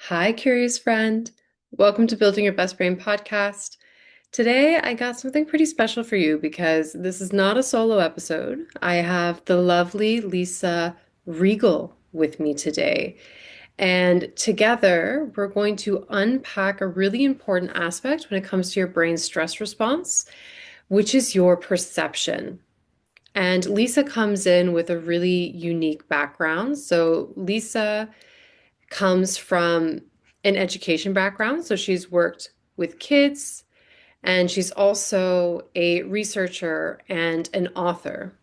Hi, curious friend. Welcome to Building Your Best Brain podcast. Today, I got something pretty special for you because this is not a solo episode. I have the lovely Lisa Riegel with me today. And together, we're going to unpack a really important aspect when it comes to your brain's stress response, which is your perception. And Lisa comes in with a really unique background. So, Lisa comes from an education background. So she's worked with kids and she's also a researcher and an author.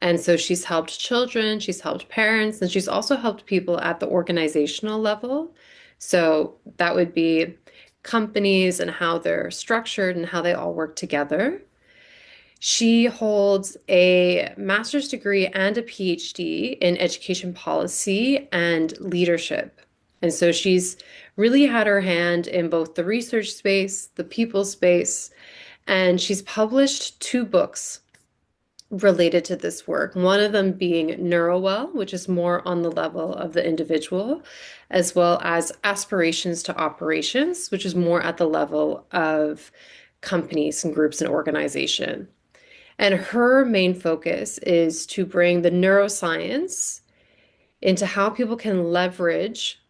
And so she's helped children, she's helped parents, and she's also helped people at the organizational level. So that would be companies and how they're structured and how they all work together. She holds a master's degree and a PhD in education policy and leadership. And so she's really had her hand in both the research space, the people space, and she's published two books related to this work. One of them being Neurowell, which is more on the level of the individual, as well as Aspirations to Operations, which is more at the level of companies and groups and organization. And her main focus is to bring the neuroscience into how people can leverage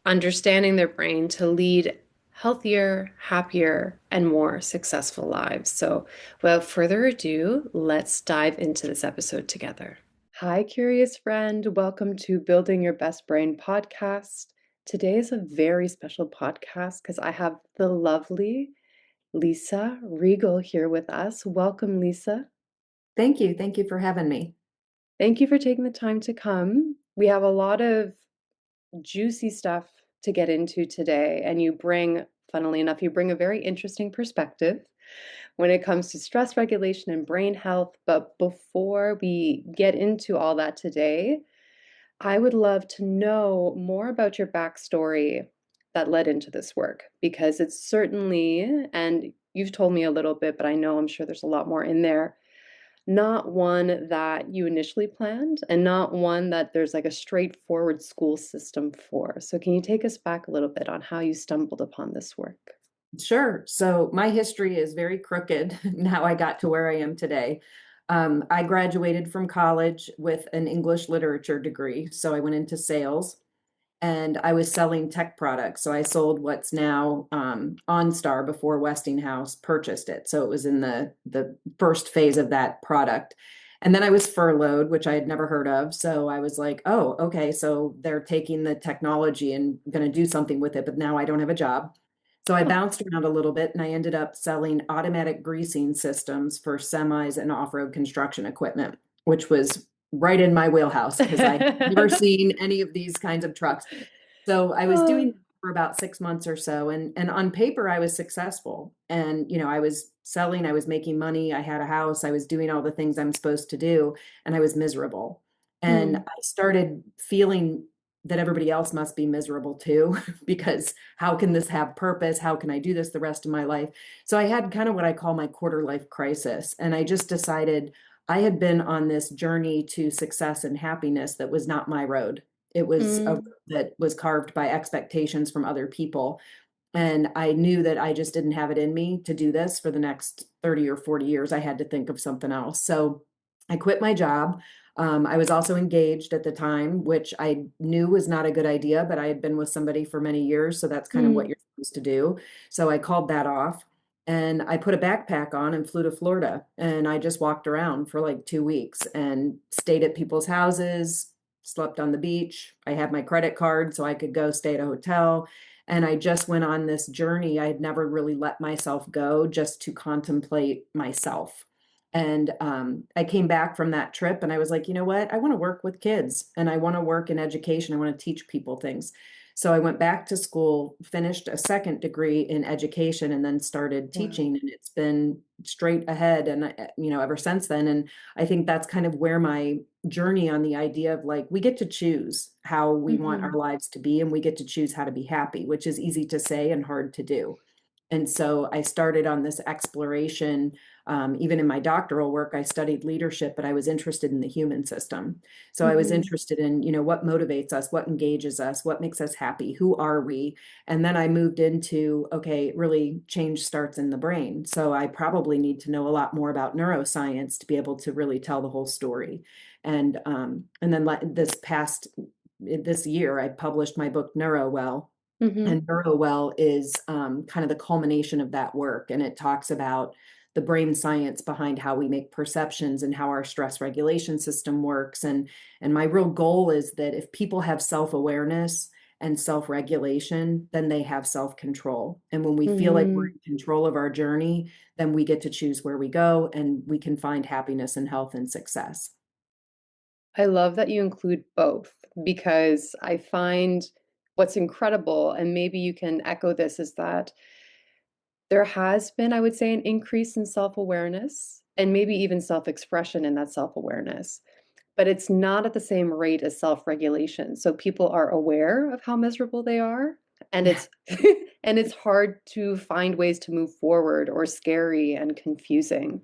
understanding their brain to lead healthier, happier, and more successful lives. So, without further ado, let's dive into this episode together. Hi, curious friend. Welcome to Building Your Best Brain podcast. Today is a very special podcast because I have the lovely Lisa Riegel here with us. Welcome, Lisa. Thank you. Thank you for having me. Thank you for taking the time to come. We have a lot of juicy stuff to get into today, and funnily enough, you bring a very interesting perspective when it comes to stress regulation and brain health. But before we get into all that today, I would love to know more about your backstory that led into this work, because it's certainly, and you've told me a little bit, but I'm sure there's a lot more in there, not one that you initially planned and not one that there's like a straightforward school system for. So, can you take us back a little bit on how you stumbled upon this work? Sure. So my history is very crooked and how I got to where I am today. I graduated from college with an English literature degree. So I went into sales and I was selling tech products. So I sold what's now OnStar before Westinghouse purchased it. So it was in the first phase of that product. And then I was furloughed, which I had never heard of. So I was like, oh, okay. So they're taking the technology and going to do something with it, but now I don't have a job. So I Huh. bounced around a little bit and I ended up selling automatic greasing systems for semis and off-road construction equipment, which was right in my wheelhouse because I had never seen any of these kinds of trucks. So I was doing Oh, that for about 6 months or so. And on paper, I was successful. And, I was selling, I was making money, I had a house, I was doing all the things I'm supposed to do, and I was miserable. And mm, I started feeling that everybody else must be miserable too, because how can this have purpose? How can I do this the rest of my life? So I had kind of what I call my quarter life crisis. And I just decided I had been on this journey to success and happiness that was not my road. It was a road mm, that was carved by expectations from other people. And I knew that I just didn't have it in me to do this for the next 30 or 40 years. I had to think of something else. So I quit my job. I was also engaged at the time, which I knew was not a good idea, but I had been with somebody for many years. So that's kind of what mm. you're supposed to do. So I called that off and I put a backpack on and flew to Florida. And I just walked around for like 2 weeks and stayed at people's houses, slept on the beach. I had my credit card so I could go stay at a hotel. And I just went on this journey. I had never really let myself go just to contemplate myself. And I came back from that trip and I was like, you know what? I want to work with kids and I want to work in education. I want to teach people things. So I went back to school, finished a second degree in education, and then started Wow. teaching. And it's been straight ahead. And, ever since then. And I think that's kind of where my journey on the idea of like, we get to choose how we want our Mhm. lives to be and we get to choose how to be happy, which is easy to say and hard to do. And so I started on this exploration. Even in my doctoral work, I studied leadership, but I was interested in the human system. So I was Hmm. interested in, what motivates us, what engages us, what makes us happy, who are we? And then I moved into, okay, really change starts in the brain. So I probably need to know a lot more about neuroscience to be able to really tell the whole story. And then this year, I published my book Neurowell, Hmm. and Neurowell is kind of the culmination of that work. And it talks about the brain science behind how we make perceptions and how our stress regulation system works. And my real goal is that if people have self-awareness and self-regulation, then they have self-control. And when we feel like we're Hmm. in control of our journey, then we get to choose where we go and we can find happiness and health and success. I love that you include both because I find what's incredible, and maybe you can echo this, is that there has been, I would say, an increase in self-awareness and maybe even self-expression in that self-awareness, but it's not at the same rate as self-regulation. So people are aware of how miserable they are, and Yeah. it's and it's hard to find ways to move forward, or scary and confusing.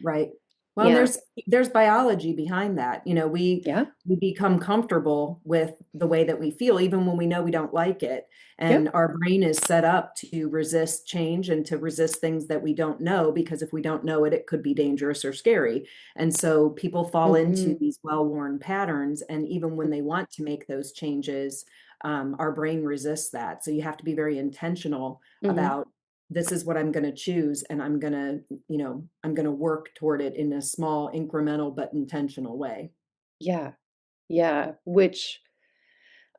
Right. Well, and Yeah. there's biology behind that. Yeah. We become comfortable with the way that we feel, even when we know we don't like it. And Yep. our brain is set up to resist change and to resist things that we don't know, because if we don't know it, it could be dangerous or scary. And so people fall into Hmm. these well-worn patterns, and even when they want to make those changes, our brain resists that. So you have to be very intentional Hmm. about, this is what I'm going to choose, and I'm going to work toward it in a small, incremental, but intentional way. Yeah. Yeah. Which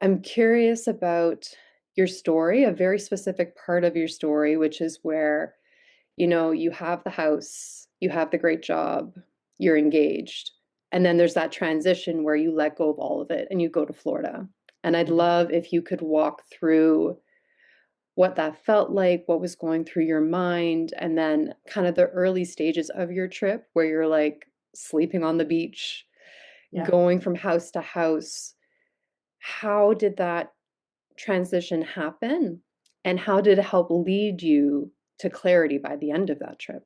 I'm curious about your story, a very specific part of your story, which is where, you have the house, you have the great job, you're engaged, and then there's that transition where you let go of all of it and you go to Florida. And I'd Mhm. love if you could walk through what that felt like, what was going through your mind, and then kind of the early stages of your trip where you're like sleeping on the beach, Yeah. going from house to house. How did that transition happen? And how did it help lead you to clarity by the end of that trip?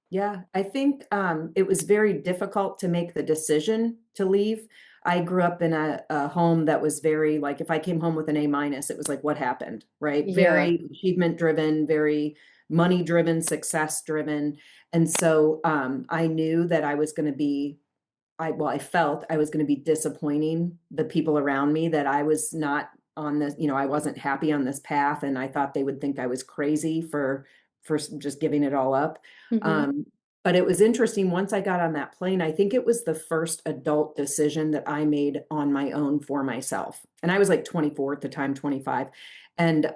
Yeah, I think it was very difficult to make the decision to leave. I grew up in a home that was very, like, if I came home with an A-, it was like, what happened, right? Yeah. Very achievement driven, very money driven, success driven. And so I knew that I was going to be I felt I was going to be disappointing the people around me, that I was not on this, I wasn't happy on this path, and I thought they would think I was crazy for just giving it all up. Mhm. Um, but it was interesting, once I got on that plane, I think it was the first adult decision that I made on my own for myself. And I was like 24 at the time, 25. And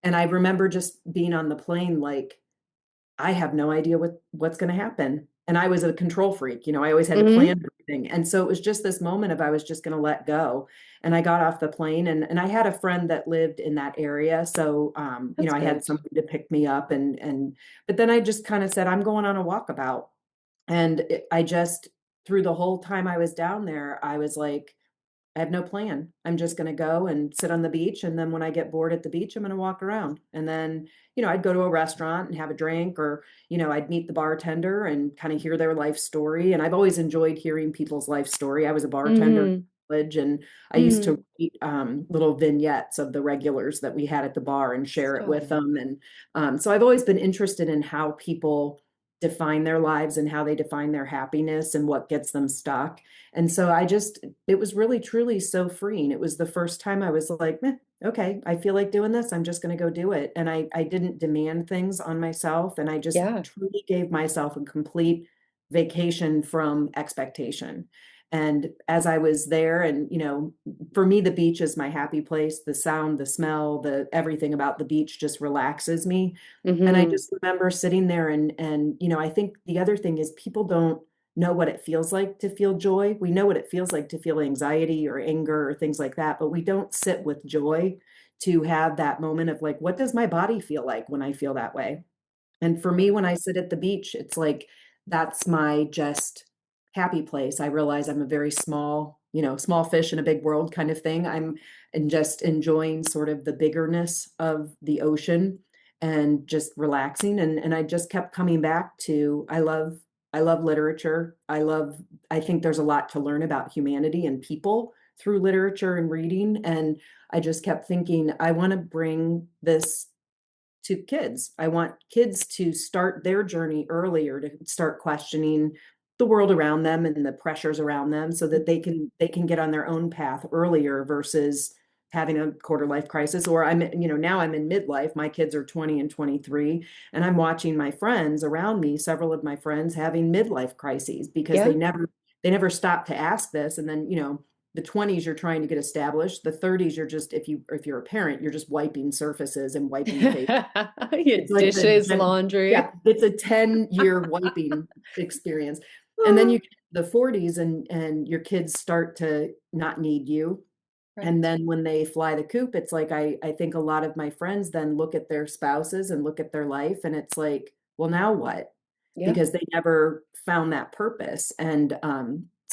and I remember just being on the plane like, I have no idea what's going to happen. And I was a control freak, I always had to plan Mhm. everything. And so it was just this moment of, I was just going to let go. And I got off the plane, and I had a friend that lived in that area. So That's I had good. somebody to pick me up, and but then I just kind of said, I'm going on a walkabout. And I just, through the whole time I was down there, I was like, I have no plan. I'm just going to go and sit on the beach. And then when I get bored at the beach, I'm going to walk around. And then, I'd go to a restaurant and have a drink, or, I'd meet the bartender and kind of hear their life story. And I've always enjoyed hearing people's life story. I was a bartender in Mhm. college, and I used to Mm. write little vignettes of the regulars that we had at the bar and share it with Stop. them. And so I've always been interested in how people define their lives and how they define their happiness and what gets them stuck. And so it was really truly so freeing. It was the first time I was like, okay, I feel like doing this. I'm just going to go do it. And I didn't demand things on myself. And I just Yeah. truly gave myself a complete vacation from expectation. And as I was there, and, for me, the beach is my happy place. The sound, the smell, the everything about the beach just relaxes me. And I Mhm. just remember sitting there, and I think the other thing is, people don't know what it feels like to feel joy. We know what it feels like to feel anxiety or anger or things like that, but we don't sit with joy to have that moment of like, what does my body feel like when I feel that way? And for me, when I sit at the beach, it's like, that's my just happy place. I realize I'm a very small, small fish in a big world kind of thing. I'm and just enjoying sort of the biggerness of the ocean. and just relaxing. And I just kept coming back to I love literature. I think there's a lot to learn about humanity and people through literature and reading. And I just kept thinking, I want to bring this to kids. I want kids to start their journey earlier, to start questioning the world around them and the pressures around them so that they can get on their own path earlier versus having a quarter life crisis. Or now I'm in midlife. My kids are 20 and 23, and I'm watching my friends around me, several of my friends having midlife crises because Yeah. they never stop to ask this. And then, the 20s you're trying to get established. The 30s you're just, if you're a parent, you're just wiping surfaces and wiping face. Your It's like dishes, laundry. yeah, it's a 10-year wiping experience. And then you get to the 40s and your kids start to not need you. And Right. then when they fly the coop, it's like I think a lot of my friends then look at their spouses and look at their life, and it's like, well, now what? Yeah. Because they never found that purpose. And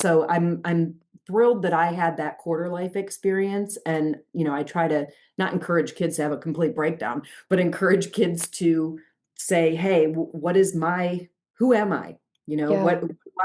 so I'm thrilled that I had that quarter life experience. And I try to not encourage kids to have a complete breakdown, but encourage kids to say, hey, what is my who am I? Yeah.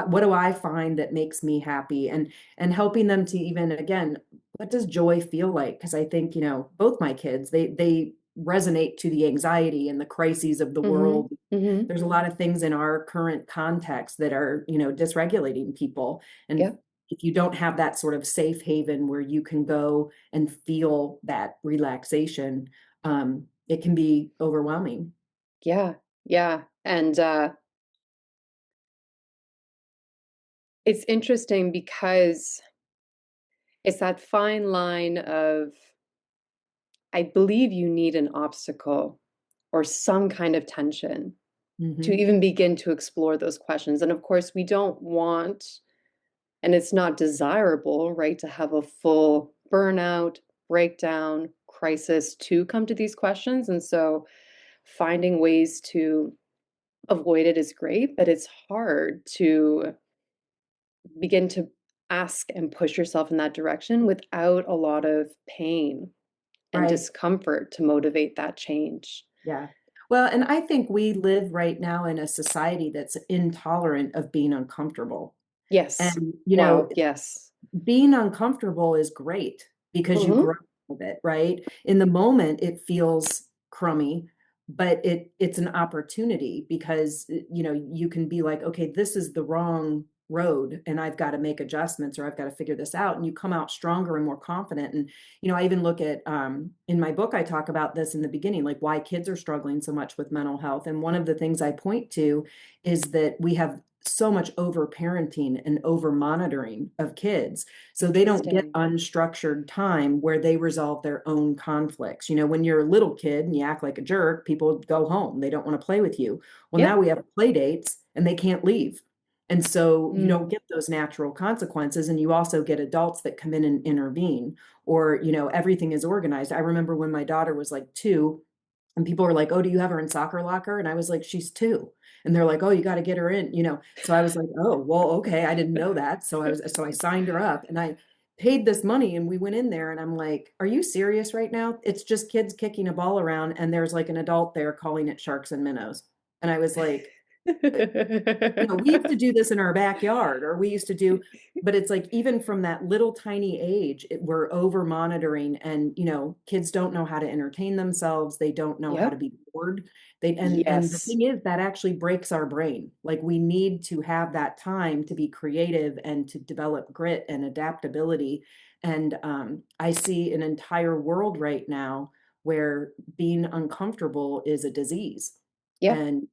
What do I find that makes me happy? And helping them to even, again, what does joy feel like? Because I think, both my kids, they resonate to the anxiety and the crises of the Mm-hmm. world. Mm-hmm. There's a lot of things in our current context that are, dysregulating people. And Yeah. if you don't have that sort of safe haven where you can go and feel that relaxation, it can be overwhelming. Yeah. Yeah. And it's interesting because it's that fine line of, I believe you need an obstacle or some kind of tension to Hmm. even begin to explore those questions. And of course, we don't want, and it's not desirable, right, to have a full burnout, breakdown, crisis to come to these questions. And so finding ways to avoid it is great, but it's hard to begin to ask and push yourself in that direction without a lot of pain and Right. discomfort to motivate that change. Yeah. Well, and I think we live right now in a society that's intolerant of being uncomfortable. Yes. And, Wow. Yes. being uncomfortable is great because you Hmm. grow with it, right? In the moment, it feels crummy, but it's an opportunity because you can be like, okay, this is the wrong road and I've got to make adjustments or I've got to figure this out. And you come out stronger and more confident. And I even look at in my book, I talk about this in the beginning, like why kids are struggling so much with mental health. And one of the things I point to is that we have so much over parenting and over monitoring of kids. So they don't get Interesting. unstructured time where they resolve their own conflicts. When you're a little kid and you act like a jerk, people go home. They don't want to play with you. Well, Yeah. now we have play dates and they can't leave. And so you don't Mm. get those natural consequences. And you also get adults that come in and intervene, or, everything is organized. I remember when my daughter was like 2, and people were like, "Oh, do you have her in soccer locker?" And I was like, "She's 2." And they're like, "Oh, you got to get her in." So I was like, "Oh, well, okay. I didn't know that." So I signed her up and I paid this money and we went in there and I'm like, "Are you serious right now? It's just kids kicking a ball around and there's like an adult there calling it sharks and minnows." And I was like, we used to do this in our backyard, or we used to do, but it's like even from that little tiny age, we're over monitoring, and kids don't know how to entertain themselves. They don't know how to Yep. be bored. And the Yes. thing is that actually breaks our brain. Like we need to have that time to be creative and to develop grit and adaptability. And I see an entire world right now where being uncomfortable is a disease. Yeah. And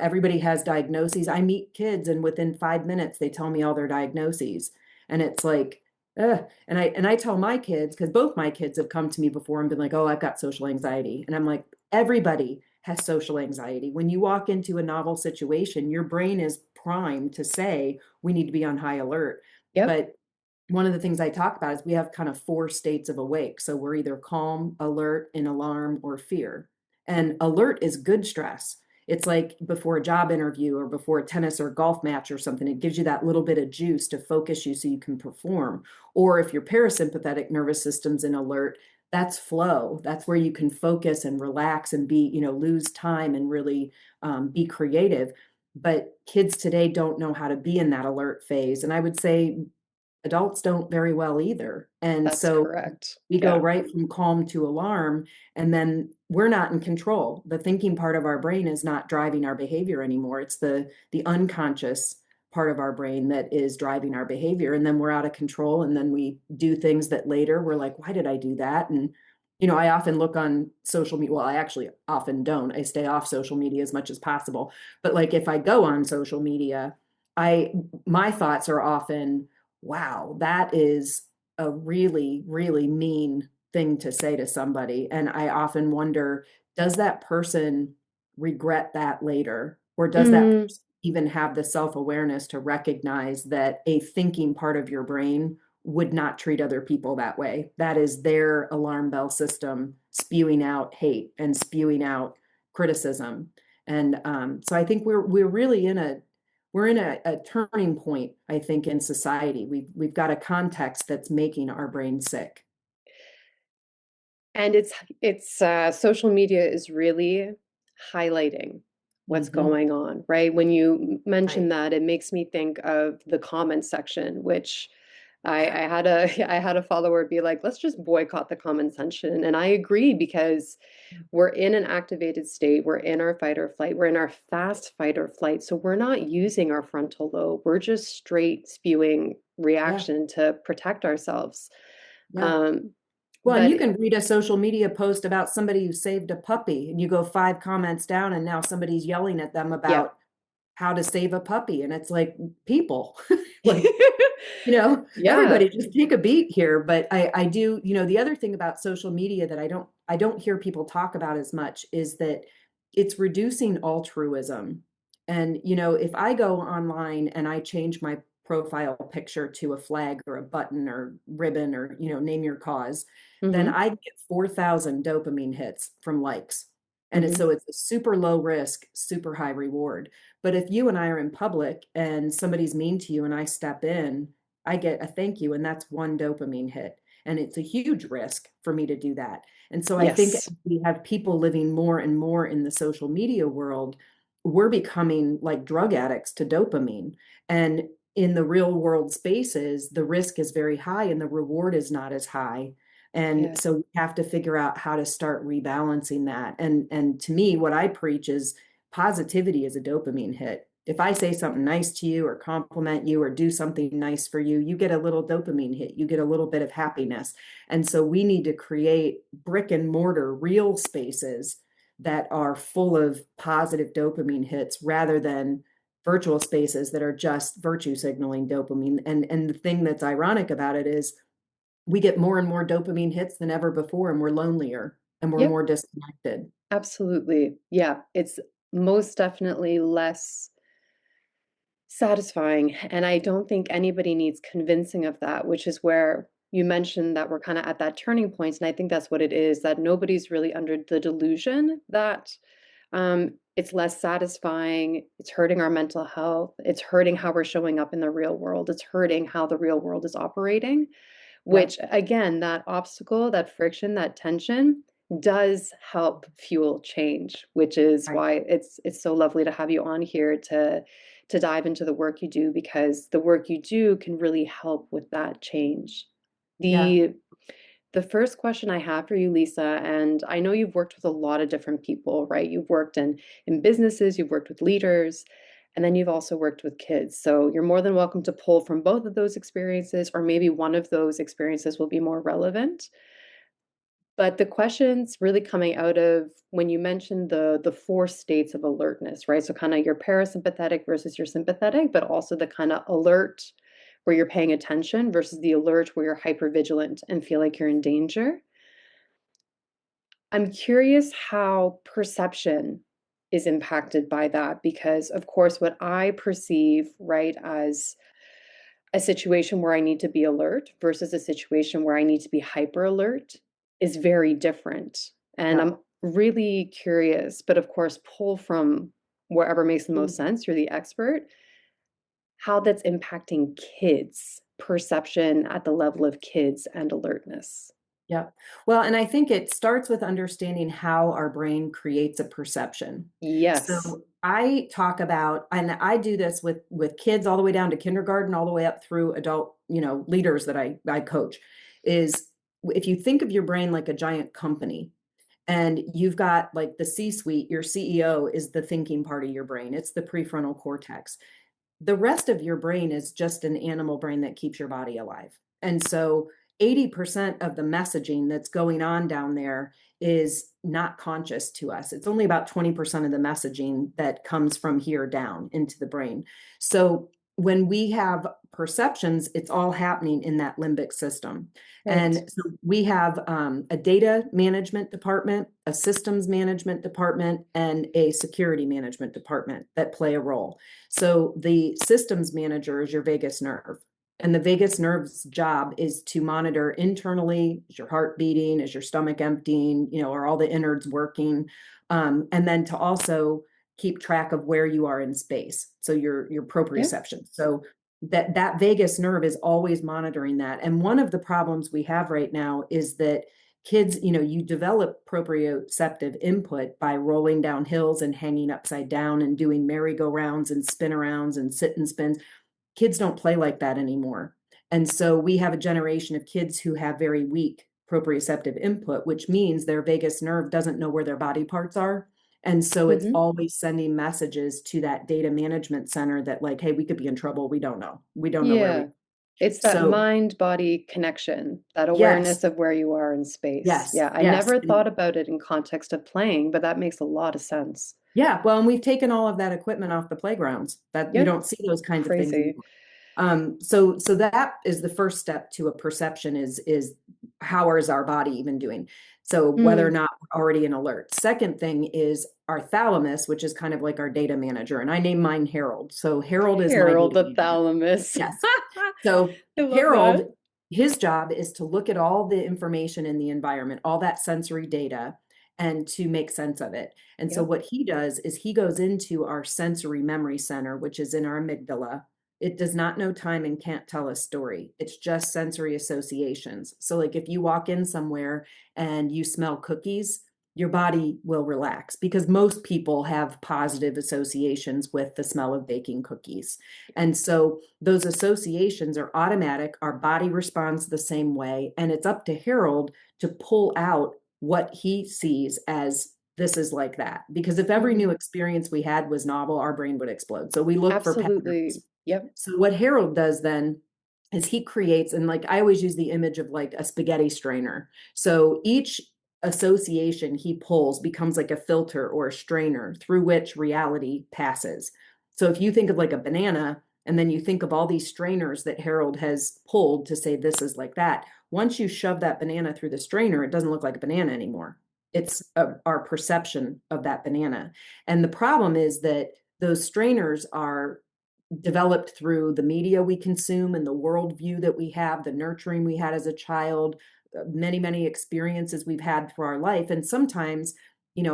everybody has diagnoses. I meet kids and within 5 minutes they tell me all their diagnoses, and it's like, ugh. And I tell my kids, because both my kids have come to me before and been like, "Oh, I've got social anxiety," and I'm like, everybody has social anxiety. When you walk into a novel situation, your brain is primed to say we need to be on high alert. Yep. But one of the things I talk about is we have kind of 4 states of awake. So we're either calm, alert, in alarm, or fear. And alert is good stress. It's like before a job interview or before a tennis or golf match or something. It gives you that little bit of juice to focus you so you can perform. Or if your parasympathetic nervous system's in alert, that's flow. That's where you can focus and relax and be, lose time and really be creative. But kids today don't know how to be in that alert phase. And I would say adults don't very well either. And That's so correct. we go Yeah. right from calm to alarm, and then we're not in control. The thinking part of our brain is not driving our behavior anymore. It's the unconscious part of our brain that is driving our behavior. And then we're out of control. And then we do things that later we're like, why did I do that? And I often look on social media. Well, I actually often don't. I stay off social media as much as possible. But like if I go on social media, I my thoughts are often, wow, that is a really, really mean thing to say to somebody. And I often wonder, does that person regret that later? Or does that Mm, person even have the self-awareness to recognize that a thinking part of your brain would not treat other people that way? That is their alarm bell system spewing out hate and spewing out criticism. And so I think we're really in a turning point, I think, in society. We've got a context that's making our brain sick. and it's social media is really highlighting what's Hmm. going on, right? When you mention Right. that, it makes me think of the comment section, which Yeah. I had a I had a follower be like, let's just boycott the comment section. And I agree because we're in an activated state, we're in our fight or flight, we're in our fast fight or flight. So we're not using our frontal lobe. We're just straight spewing Yeah. reaction to protect ourselves. Yeah. Um, Well, and but you can read a social media post about somebody who saved a puppy, and you go 5 comments down, and now somebody's yelling at them yeah. about how to save a puppy. And it's like, people, like, Yeah. everybody just take a beat here. But I do, the other thing about social media that I don't hear people talk about as much is that it's reducing altruism. And, if I go online and I change my profile picture to a flag or a button or ribbon or, name your cause, then Hmm. I get 4,000 dopamine hits from likes. And Hmm. so it's a super low risk, super high reward. But if you and I are in public and somebody's mean to you and I step in, I get a thank you, and that's one dopamine hit. And it's a huge risk for me to do that. And so I think Yes. as we have people living more and more in the social media world, we're becoming like drug addicts to dopamine. And in the real world spaces, the risk is very high and the reward is not as high. And Yeah. so we have to figure out how to start rebalancing that. And to me, what I preach is positivity is a dopamine hit. If I say something nice to you or compliment you or do something nice for you, you get a little dopamine hit. You get a little bit of happiness. And so we need to create brick and mortar real spaces that are full of positive dopamine hits rather than virtual spaces that are just virtue signaling dopamine. And the thing that's ironic about it is we get more and more dopamine hits than ever before, and we're lonelier and we're Yep. more disconnected. Absolutely. Yeah. It's most definitely less satisfying. And I don't think anybody needs convincing of that, which is where you mentioned that we're kind of at that turning point. And I think that's what it is, that nobody's really under the delusion that it's less satisfying. It's hurting our mental health. It's hurting how we're showing up in the real world. It's hurting how the real world is operating, which Yep. again, that obstacle, that friction, that tension does help fuel change, which is Right. why it's so lovely to have you on here to dive into the work you do, because the work you do can really help with that change. Yeah. The first question I have for you, Lisa, and I know you've worked with a lot of different people, right? You've worked in businesses, you've worked with leaders, and then you've also worked with kids. So you're more than welcome to pull from both of those experiences, or maybe one of those experiences will be more relevant. But the questions really coming out of when you mentioned the four states of alertness, right? So kind of your parasympathetic versus your sympathetic, but also the kind of alert where you're paying attention versus the alert where you're hypervigilant and feel like you're in danger. I'm curious how perception is impacted by that because of course what I perceive, right, as a situation where I need to be alert versus a situation where I need to be hyper alert is very different. And Yeah. I'm really curious, but of course, pull from wherever makes the most sense. You're the expert. How that's impacting kids' perception at the level of kids and alertness. Yep. Well, and I think it starts with understanding how our brain creates a perception. Yes. So I talk about, and I do this with kids all the way down to kindergarten, all the way up through adult, leaders that I coach, is if you think of your brain like a giant company, and you've got like the C-suite, your CEO is the thinking part of your brain. It's the prefrontal cortex. The rest of your brain is just an animal brain that keeps your body alive. And so 80% of the messaging that's going on down there is not conscious to us. It's only about 20% of the messaging that comes from here down into the brain. So when we have perceptions, it's all happening in that limbic system. Right. And so we have a data management department, a systems management department, and a security management department that play a role. So the systems manager is your vagus nerve. And the vagus nerve's job is to monitor internally, is your heart beating, is your stomach emptying, are all the innards working? And then to also keep track of where you are in space. So your Yeah. proprioception. So that vagus nerve is always monitoring that. And one of the problems we have right now is that kids, you develop proprioceptive input by rolling down hills and hanging upside down and doing merry-go-rounds and spin-arounds and sit and spins. Kids don't play like that anymore. And so we have a generation of kids who have very weak proprioceptive input, which means their vagus nerve doesn't know where their body parts are. And so it's Hmm. always sending messages to that data management center that, like, hey, we could be in trouble. We don't know. We don't know where we. Yeah. It's that So mind-body connection, that yes, awareness of where you are in space. yes, Yeah, I yes. never thought And about it in context of playing, but that makes a lot of sense. yeah, well, and we've taken all of that equipment off the playgrounds. That you Yep. don't see those kinds of things Crazy. anymore. So that is the first step to a perception is how is our body even doing? So whether or Mm. not we're already in alert. Second thing is our thalamus, which is kind of like our data manager, and I name mine Harold. So Harold is my Harold data the manager. thalamus. Yes. So I love Harold, that. his job is to look at all the information in the environment, all that sensory data, and to make sense of it. And so Yep. what he does is he goes into our sensory memory center, which is in our amygdala. It does not know time and can't tell a story. It's just sensory associations. So like if you walk in somewhere and you smell cookies, your body will relax because most people have positive associations with the smell of baking cookies. And so those associations are automatic. Our body responds the same way. And it's up to Harold to pull out what he sees as this is like that. Because if every new Hmm. experience we had was novel, our brain would explode. So we look for Absolutely. patterns. Yep. So what Harold does then is he creates, and like I always use the image of like a spaghetti strainer. So each association he pulls becomes like a filter or a strainer through which reality passes. So if you think of like a banana, and then you think of all these strainers that Harold has pulled to say this is like that. Once you shove that banana through the strainer, it doesn't look like a banana anymore. It's our perception of that banana. And the problem is that those strainers are developed through the media we consume and the worldview that we have, the nurturing we had as a child, many, many experiences we've had through our life. And sometimes,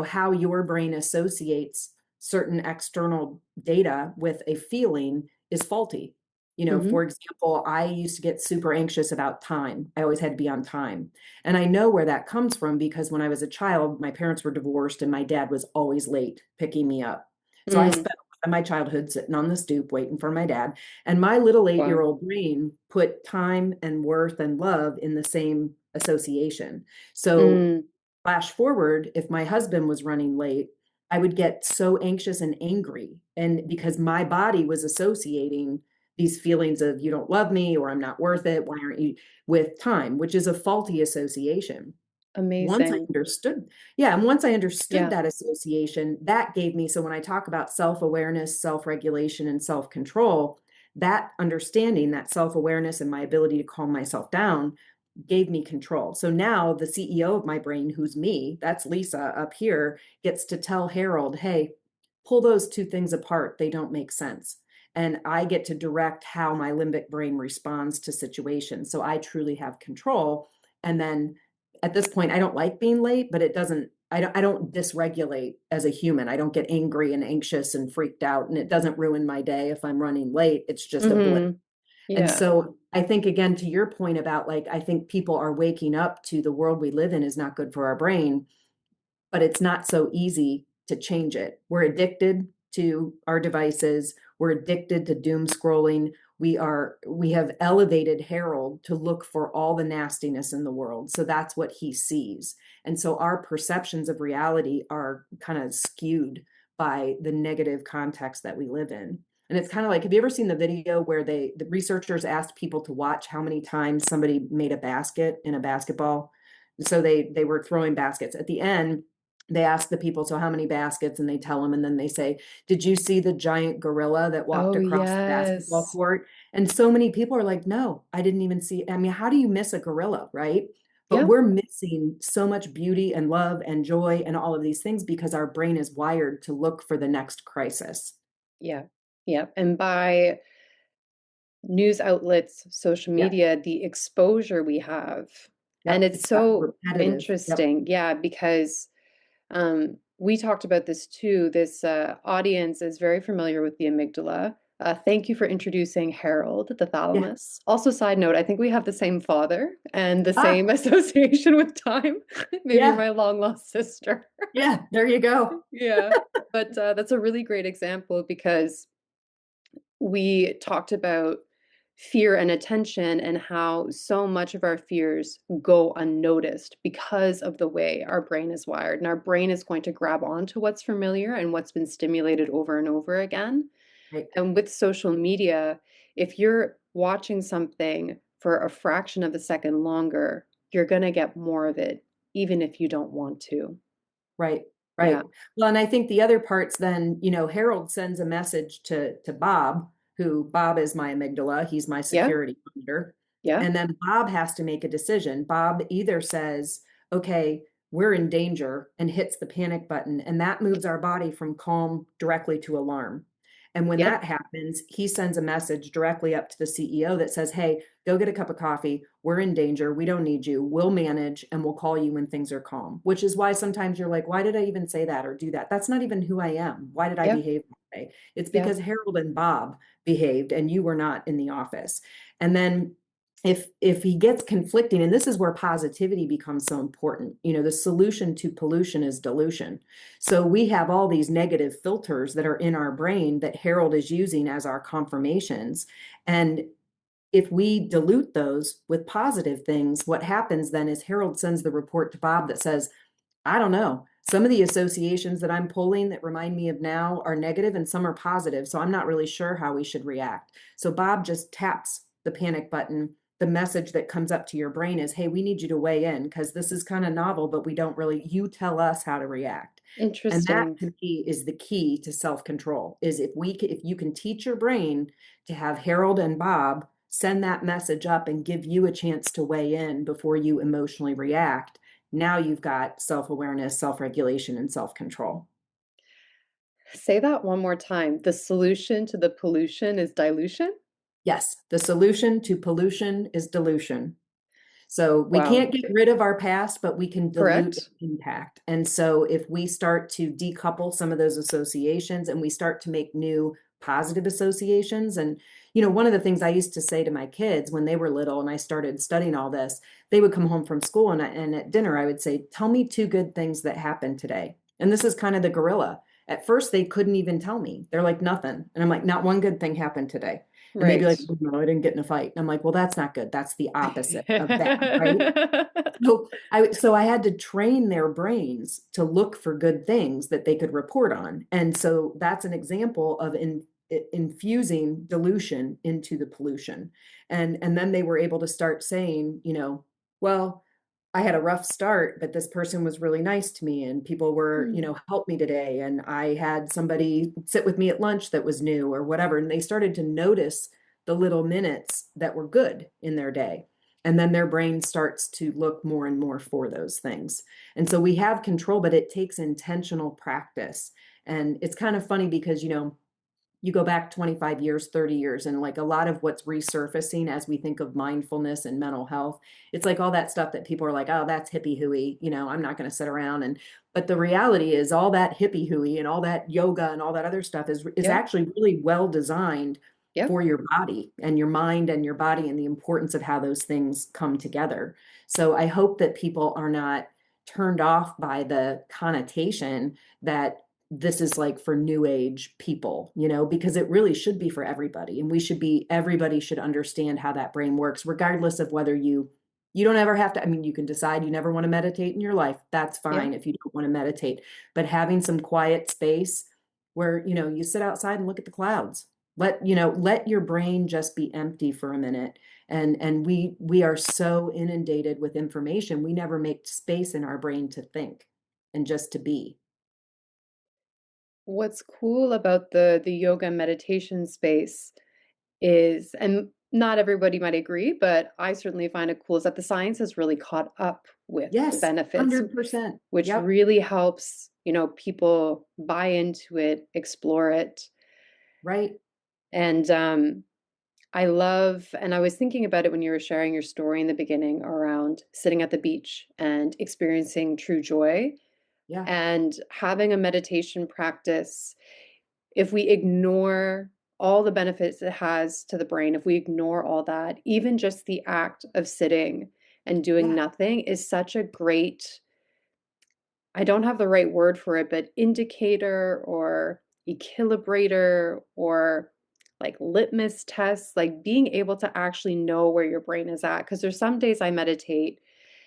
how your brain associates certain external data with a feeling is faulty. For Hmm. example, I used to get super anxious about time. I always had to be on time. And I know where that comes from because when I was a child, my parents were divorced and my dad was always late picking me up. So I Mm. spent my childhood sitting on the stoop waiting for my dad. And my little 8 year Wow. old brain put time and worth and love in the same association. So, Mm. flash forward, if my husband was running late, I would get so anxious and angry. And because my body was associating these feelings of you don't love me or I'm not worth it, why aren't you with time, which is a faulty association. Once I Amazing. understood, yeah, and once I understood Yeah. that association, that gave me, so when I talk about self-awareness, self-regulation, and self-control, that understanding, that self-awareness and my ability to calm myself down gave me control. So now the CEO of my brain, who's me, that's Lisa up here, gets to tell Harold, hey, pull those two things apart. They don't make sense. And I get to direct how my limbic brain responds to situations. So I truly have control. And then at this point, I don't like being late, but it doesn't, I don't dysregulate as a human. I don't get angry and anxious and freaked out, and it doesn't ruin my day if I'm running late. It's just a blip. Hmm. And Yeah. so I think again to your point about like I think people are waking up to the world we live in is not good for our brain, but it's not so easy to change it. We're addicted to our devices. We're addicted to doom scrolling. We have elevated Harold to look for all the nastiness in the world. So that's what he sees. And so our perceptions of reality are kind of skewed by the negative context that we live in. And it's kind of like, have you ever seen the video where the researchers asked people to watch how many times somebody made a basket in a basketball? So they were throwing baskets. At the end, they ask the people, so how many baskets? And they tell them, and then they say, did you see the giant gorilla that walked Oh, across the basketball yes. court? And so many people are like, no, I didn't even see. I mean, how do you miss a gorilla, right? But Yeah. we're missing so much beauty and love and joy and all of these things because our brain is wired to look for the next crisis. Yeah. Yeah. And by news outlets, social Yeah. media, the exposure we have. And Yep. it's It's got so repetitive. Yep. interesting. Yeah, because we talked about this too. This audience is very familiar with the amygdala. Thank you for introducing Harold, the Yeah. thalamus. Also, side note, I think we have the same father and the Ah, same association with time. Maybe you're yeah. my long lost sister. Yeah. There you go. Yeah. But that's a really great example because we talked about fear and attention and how so much of our fears go unnoticed because of the way our brain is wired. And our brain is going to grab onto what's familiar and what's been stimulated over and over again. Right. And with social media, if you're watching something for a fraction of a second longer, you're going to get more of it, even if you don't want to. Right, Yeah. right. Well, and I think the other parts then, Harold sends a message to Bob, who Bob is my amygdala, he's my Yeah. security monitor. Yeah. And then Bob has to make a decision. Bob either says, okay, we're in danger and hits the panic button, and that moves our body from calm directly to alarm. And when Yep. that happens, he sends a message directly up to the CEO that says, hey, go get a cup of coffee. We're in danger. We don't need you. We'll manage and we'll call you when things are calm, which is why sometimes you're like, why did I even say that or do that? That's not even who I am. Why did I Yeah. behave that way? It's Yeah. because Harold and Bob behaved and you were not in the office. And then if he gets conflicting, and this is where positivity becomes so important, the solution to pollution is dilution. So we have all these negative filters that are in our brain that Harold is using as our confirmations. And if we dilute those with positive things, what happens then is Harold sends the report to Bob that says, I don't know. Some of the associations that I'm pulling that remind me of now are negative and some are positive. So I'm not really sure how we should react. So Bob just taps the panic button. The message that comes up to your brain is, hey, we need you to weigh in because this is kind of novel, but we don't really, you tell us how to react. And that Interesting. to me is the key to self-control is if you can teach your brain to have Harold and Bob send that message up and give you a chance to weigh in before you emotionally react, now you've got self-awareness, self-regulation, and self-control. Say that one more time. The solution to the pollution is dilution? Yes, the solution to pollution is dilution. So we Wow. can't get rid of our past, but we can dilute its Correct? impact. And so if we start to decouple some of those associations and we start to make new positive associations, and one of the things I used to say to my kids when they were little and I started studying all this, they would come home from school and at dinner I would say, tell me two good things that happened today. And this is kind of the gorilla. At first they couldn't even tell me. They're like, nothing. And I'm like, not one good thing happened today. And they'd be Right. like, oh, no, I didn't get in a fight. And I'm like, well, that's not good. That's the opposite of bad, right? So I had to train their brains to look for good things that they could report on. And so that's an example of infusing dilution into the pollution. And then they were able to start saying, well, I had a rough start, but this person was really nice to me and people were, Hmm. helped me today. And I had somebody sit with me at lunch that was new or whatever. And they started to notice the little minutes that were good in their day. And then their brain starts to look more and more for those things. And so we have control, but it takes intentional practice. And it's kind of funny because, you go back 25 years, 30 years, and like a lot of what's resurfacing as we think of mindfulness and mental health, it's like all that stuff that people are like, oh, that's hippie hooey, I'm not going to sit around. But the reality is all that hippie hooey and all that yoga and all that other stuff is Yeah. actually really well designed Yep. for your body and your mind and your body and the importance of how those things come together. So I hope that people are not turned off by the connotation that this is like for new age people, because it really should be for everybody. And everybody should understand how that brain works, regardless of whether you don't ever have to, I mean, you can decide you never want to meditate in your life. That's Yep. fine if you don't want to meditate, but having some quiet space where, you sit outside and look at the clouds. Let your brain just be empty for a minute. And we are so inundated with information, we never make space in our brain to think and just to be. What's cool about the yoga meditation space is, and not everybody might agree, but I certainly find it cool, is that the science has really caught up with the Yes, benefits, 100%. which Yep. really helps, people buy into it, explore it. Right. And I love, and I was thinking about it when you were sharing your story in the beginning around sitting at the beach and experiencing true joy Yeah. and having a meditation practice. If we ignore all the benefits it has to the brain, if we ignore all that, even just the act of sitting and doing Yeah. nothing is such a great, I don't have the right word for it, but indicator or equilibrator or like litmus tests, like being able to actually know where your brain is at. Because there's some days I meditate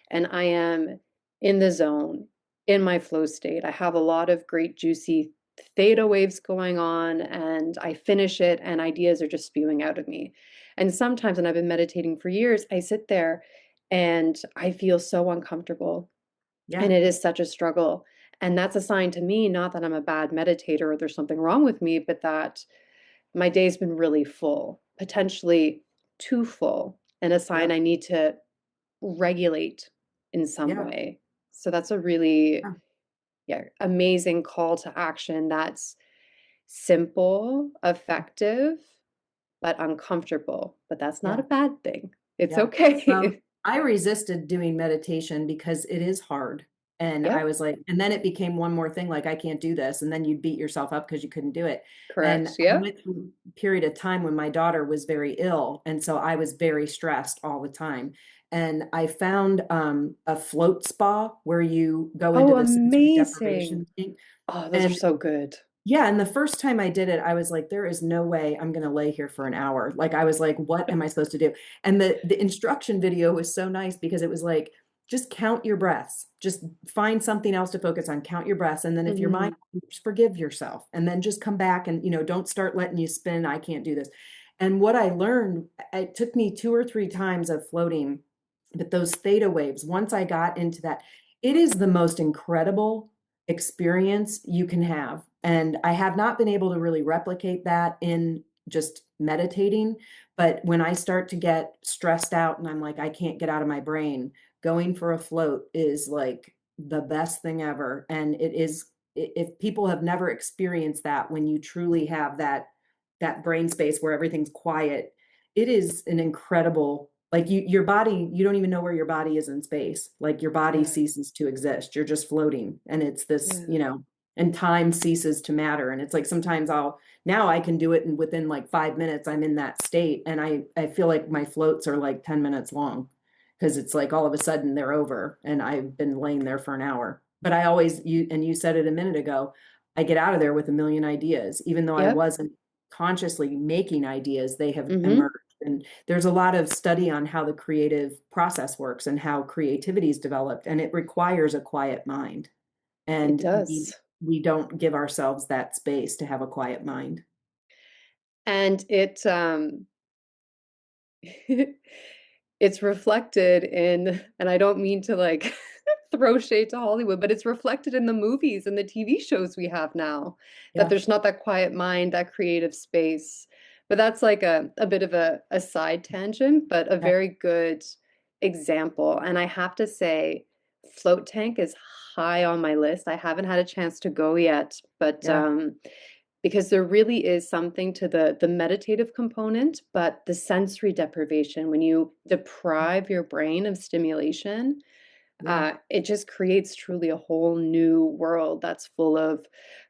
and I am in the zone, in my flow state. I have a lot of great, juicy theta waves going on, and I finish it, and ideas are just spewing out of me. And sometimes, and I've been meditating for years, I sit there and I feel so uncomfortable, and Yeah. it is such a struggle. And that's a sign to me, not that I'm a bad meditator or there's something wrong with me, but that my day's been really full, potentially too full, and a sign Yep. I need to regulate in some Yeah. way. So that's a really, Yeah. yeah, amazing call to action that's simple, effective, but uncomfortable. But that's not a Yeah. bad thing. It's Yeah. Well, okay. I resisted doing meditation because it is hard. And I Yep, was like, and then it became one more thing, like, I can't do this. And then you beat yourself up because you couldn't do it. And correct. I Yep. went through a period of time when my daughter was very ill. And so I was very stressed all the time. And I found a float spa where you go into Oh, the sensory amazing. deprivation thing. Oh, those are And so good. yeah, and the first time I did it, I was like, there is no way I'm gonna lay here for an hour. Like, I was like, what am I supposed to do? And the instruction video was so nice because it was like, just count your breaths. Just find something else to focus on. Count your breaths. And then if your mind, Mhm. just forgive yourself. And then just come back and, don't start letting you spin. I can't do this. And what I learned, it took me 2 or 3 times of floating, but those theta waves, once I got into that, it is the most incredible experience you can have. And I have not been able to really replicate that in just meditating. But when I start to get stressed out and I'm like, I can't get out of my brain, going for a float is like the best thing ever. And it is, if people have never experienced that, when you truly have that brain space where everything's quiet, it is an incredible, like, your body, you don't even know where your body is in space. Like, your body Yeah. ceases to exist. You're just floating. And it's this, Yeah. and time ceases to matter. And it's like sometimes now I can do it and within like 5 minutes I'm in that state. And I feel like my floats are like 10 minutes long because it's like all of a sudden they're over and I've been laying there for an hour. But you said it a minute ago, I get out of there with a million ideas, even though I Yep. wasn't consciously making ideas, they have Mhm. emerged. And there's a lot of study on how the creative process works and how creativity is developed, and it requires a quiet mind. It And does. we don't give ourselves that space to have a quiet mind. And it's reflected in, and I don't mean to like throw shade to Hollywood, but it's reflected in the movies and the TV shows we have now, that Yeah, there's not that quiet mind, that creative space. But that's like a bit of a side tangent, but a yeah, very good example. And I have to say, Float Tank is high on my list. I haven't had a chance to go yet, but yeah, because there really is something to the meditative component, but the sensory deprivation, when you deprive your brain of stimulation, yeah. it just creates truly a whole new world that's full of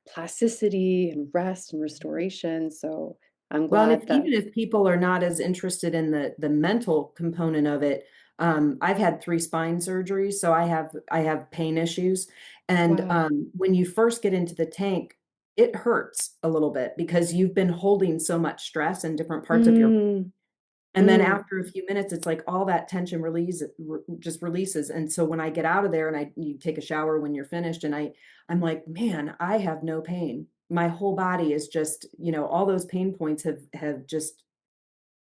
plasticity and rest and restoration. So I'm Well, and if glad that, even if people are not as interested in the mental component of it, I've had 3 spine surgeries, so I have pain issues. And wow. when you first get into the tank, it hurts a little bit because you've been holding so much stress in different parts of your. Mm, And then mm, after a few minutes, it's like all that tension just releases. And so when I get out of there and you take a shower when you're finished, and I'm like, man, I have no pain. My whole body is just, all those pain points have just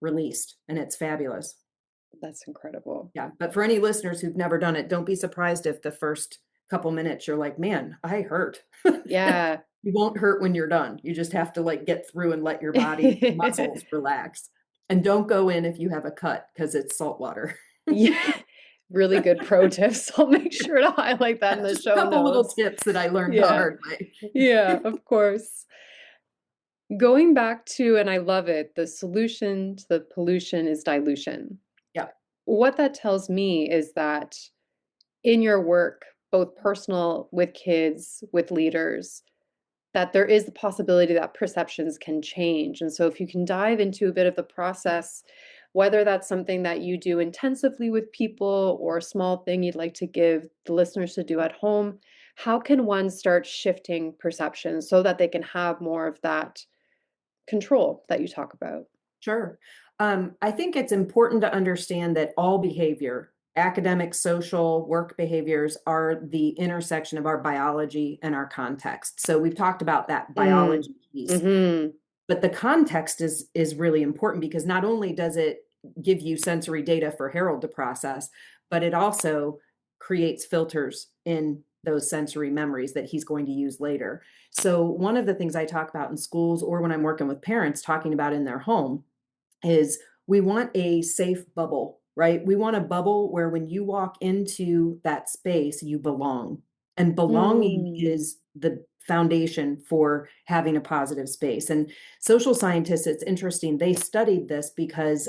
released, and it's fabulous. that's incredible. Yeah. But for any listeners who've never done it, don't be surprised if the first couple minutes you're like, man, I hurt. Yeah. You won't hurt when you're done. You just have to like get through and let your body muscles relax. And don't go in if you have a cut because it's salt water. Yeah. Really good pro tips. I'll make sure to highlight that in the Just a show couple little notes. tips that I learned the Yeah. hard way. Yeah, of course. Going back to, and I love it, the solution to the pollution is dilution. Yeah, What that tells me is that in your work, both personal with kids, with leaders, that there is the possibility that perceptions can change. And so, if you can dive into a bit of the process, whether that's something that you do intensively with people or a small thing you'd like to give the listeners to do at home, how can one start shifting perceptions so that they can have more of that control that you talk about? sure. I think it's important to understand that all behavior, academic, social, work behaviors, are the intersection of our biology and our context. So we've talked about that Mm. biology piece. Mm-hmm. But the context is really important because not only does it give you sensory data for Harold to process, but it also creates filters in those sensory memories that he's going to use later. So one of the things I talk about in schools or when I'm working with parents talking about in their home is we want a safe bubble, right? We want a bubble where when you walk into that space, you belong. And belonging Mm. is the foundation for having a positive space. And social scientists, it's interesting, they studied this because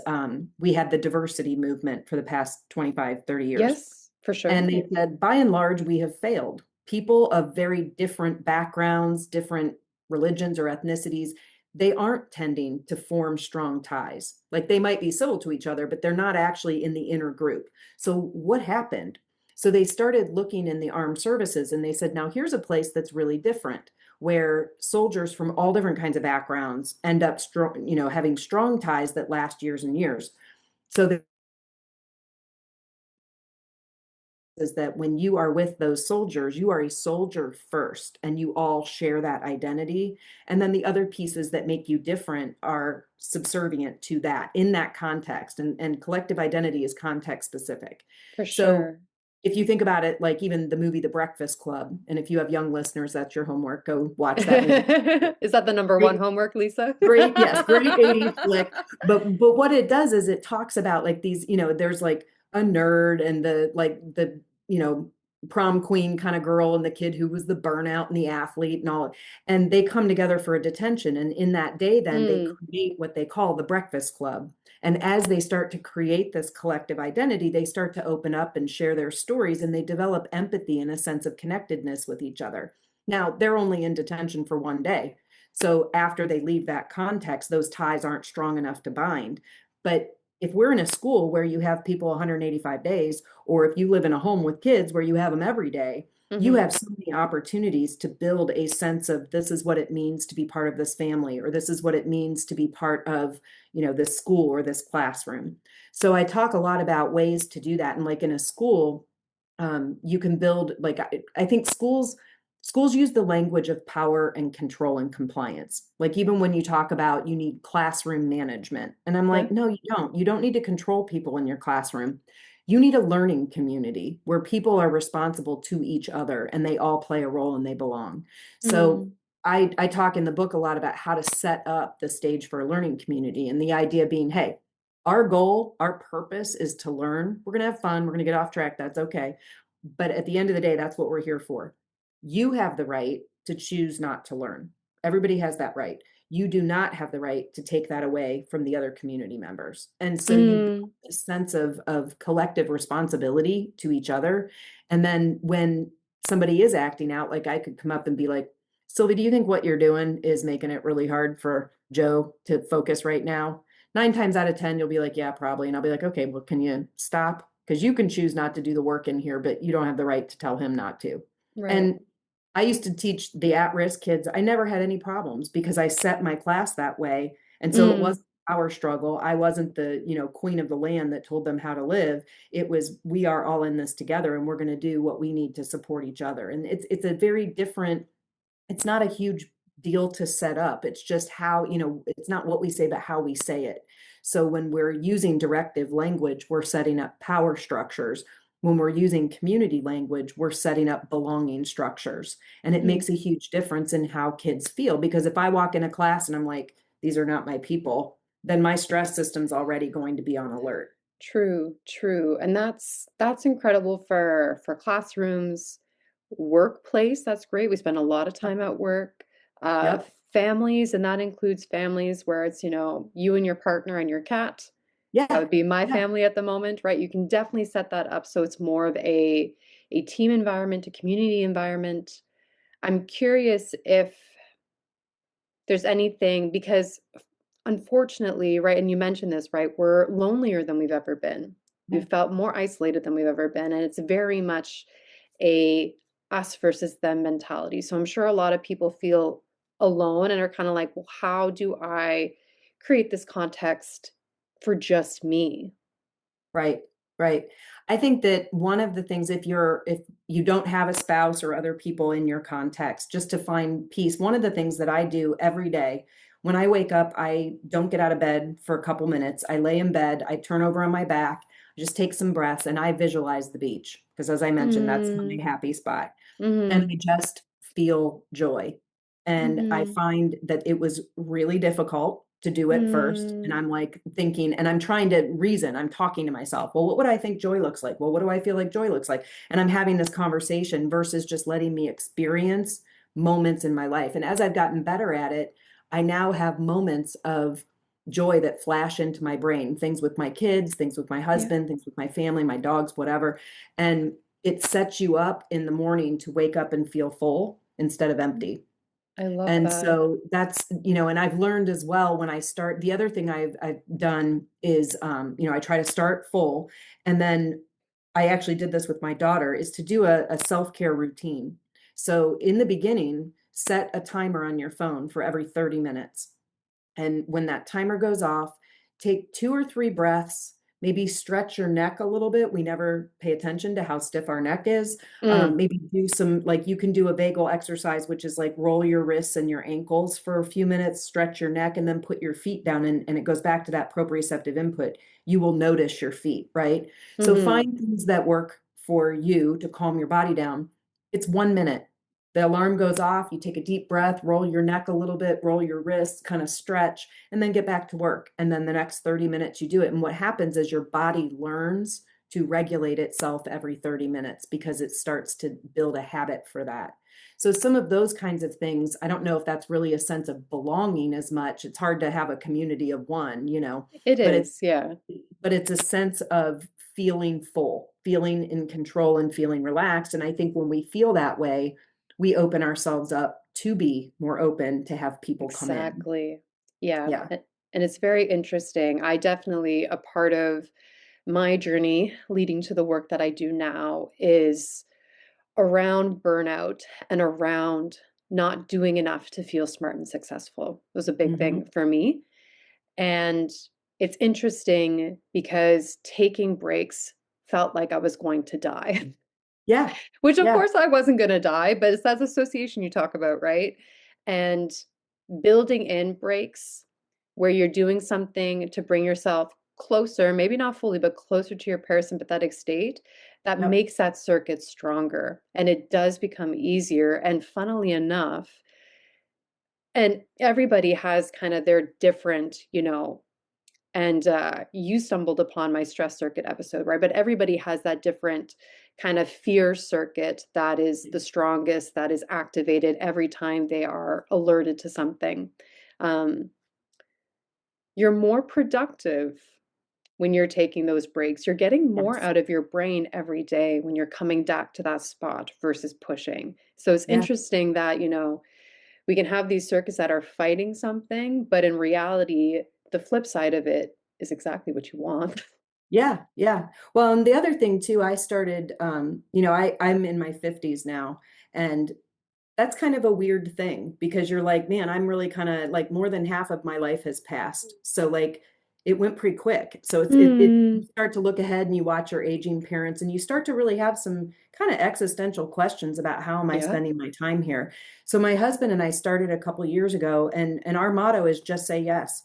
we had the diversity movement for the past 25, 30 years. Yes, for sure. And they said, by and large, we have failed. People of very different backgrounds, different religions or ethnicities, they aren't tending to form strong ties. Like they might be civil to each other, but they're not actually in the inner group. So what happened? So they started looking in the armed services and they said, now here's a place that's really different where soldiers from all different kinds of backgrounds end up strong, having strong ties that last years and years. So is that when you are with those soldiers, you are a soldier first and you all share that identity. And then the other pieces that make you different are subservient to that in that context. And collective identity is context specific. For So sure. if you think about it, like even the movie The Breakfast Club, and if you have young listeners, that's your homework, go watch that movie. Is that the number one Great, homework, Lisa? great, yes, great 80s flick. But what it does is it talks about like these, there's like a nerd and the prom queen kind of girl and the kid who was the burnout and the athlete and all. And they come together for a detention. And in that day, then they Mm, create what they call the Breakfast Club. And as they start to create this collective identity, they start to open up and share their stories and they develop empathy and a sense of connectedness with each other. Now, they're only in detention for one day. So after they leave that context, those ties aren't strong enough to bind. But if we're in a school where you have people 185 days, or if you live in a home with kids where you have them every day, you hmm. have so many opportunities to build a sense of this is what it means to be part of this family, or this is what it means to be part of, this school or this classroom. So I talk a lot about ways to do that. And like in a school, you can build like I think schools use the language of power and control and compliance. Like even when you talk about you need classroom management. And I'm Yeah. like, no, you don't. You don't need to control people in your classroom. You need a learning community where people are responsible to each other and they all play a role and they belong. So Mm, I talk in the book a lot about how to set up the stage for a learning community and the idea being, hey, our goal, our purpose is to learn. We're going to have fun. We're going to get off track. That's okay. But at the end of the day, that's what we're here for. You have the right to choose not to learn. Everybody has that right. You do not have the right to take that away from the other community members. And so you build mm. a sense of collective responsibility to each other. And then when somebody is acting out, like I could come up and be like, Sylvie, do you think what you're doing is making it really hard for Joe to focus right now? 9 times out of 10, you'll be like, yeah, probably. And I'll be like, okay, well, can you stop? Because you can choose not to do the work in here, but you don't have the right to tell him not to. Right. And I used to teach the at-risk kids. I never had any problems because I set my class that way. And so it Mm, wasn't our struggle. I wasn't the, queen of the land that told them how to live. It was, we are all in this together and we're going to do what we need to support each other. And it's a very different, it's not a huge deal to set up. It's just how, it's not what we say, but how we say it. So when we're using directive language, we're setting up power structures. When we're using community language, we're setting up belonging structures. And it mm. makes a huge difference in how kids feel. Because if I walk in a class and I'm like, these are not my people, then my stress system's already going to be on alert. True, true. And that's incredible for classrooms, workplace. That's great. We spend a lot of Yep. time at work. Uh, Yep. families, and that includes families where it's, you and your partner and your cat. That Yeah. would be my Yeah. family at the moment, right? You can definitely set that up so it's more of a team environment, a community environment. I'm curious if there's anything because unfortunately, right, and you mentioned this, right, we're lonelier than we've ever been. Yeah. We've felt more isolated than we've ever been, and it's very much a us versus them mentality. So I'm sure a lot of people feel alone and are kind of like, well, how do I create this context for just me? Right, right. I think that one of the things, if you don't have a spouse or other people in your context, just to find peace, one of the things that I do every day when I wake up, I don't get out of bed for a couple minutes. I lay in bed, I turn over on my back, just take some breaths, and I visualize the beach. Because as I mentioned, that's Mm, my happy spot and mm-hmm, I just feel joy. And I mm-hmm, find that it was really difficult to do it first. And mm, I'm like thinking, and I'm trying to reason, I'm talking to myself, well, what would I think joy looks like? Well, what do I feel like joy looks like? And I'm having this conversation versus just letting me experience moments in my life. And as I've gotten better at it, I now have moments of joy that flash into my brain, things with my kids, things with my yeah, husband, things with my family, my dogs, whatever. And it sets you up in the morning to wake up and feel full instead of empty. I love And that. so that's, and I've learned as well when I start, the other thing I've done is, I try to start full. And then I actually did this with my daughter is to do a self-care routine. So in the beginning, set a timer on your phone for every 30 minutes. And when that timer goes off, take 2 or 3 breaths, maybe stretch your neck a little bit. We never pay attention to how stiff our neck is. Mm, Maybe do some, like you can do a vagal exercise, which is like roll your wrists and your ankles for a few minutes, stretch your neck, and then put your feet down. And it goes back to that proprioceptive input. You will notice your feet, right? So mm-hmm, find things that work for you to calm your body down. It's 1 minute. The alarm goes off, you take a deep breath, roll your neck a little bit, roll your wrists, kind of stretch, and then get back to work. And then the next 30 minutes you do it. And what happens is your body learns to regulate itself every 30 minutes because it starts to build a habit for that. So some of those kinds of things, I don't know if that's really a sense of belonging as much. It's hard to have a community of one, it but it's is, yeah. but it's a sense of feeling full, feeling in control and feeling relaxed. And I think when we feel that way, we open ourselves up to be more open to have people come in. Exactly. Yeah. Yeah. And it's very interesting. I definitely, a part of my journey leading to the work that I do now is around burnout and around not doing enough to feel smart and successful. It was a big Hmm. thing for me. And it's interesting because taking breaks felt like I was going to die. Yeah. Which of Yeah. course I wasn't gonna die, but it's that association you talk about, right? And building in breaks where you're doing something to bring yourself closer, maybe not fully, but closer to your parasympathetic state, that Yep. makes that circuit stronger. And it does become easier. And funnily enough, and everybody has kind of their different, and you stumbled upon my stress circuit episode, right? But everybody has that different kind of fear circuit that is the strongest, that is activated every time they are alerted to something. Um, you're more productive when you're taking those breaks. You're getting more Yes. out of your brain every day when you're coming back to that spot versus pushing. So it's Yeah. interesting that, we can have these circuits that are fighting something, but in reality, the flip side of it is exactly what you want. Yeah, yeah. Well, and the other thing too, I started, I'm in my 50s now, and that's kind of a weird thing because you're like, man, I'm really kind of like more than half of my life has passed. So like it went pretty quick. So it you Hmm. start to look ahead and you watch your aging parents and you start to really have some kind of existential questions about how am I Yeah, spending my time here. So my husband and I started a couple years ago, and our motto is just say yes.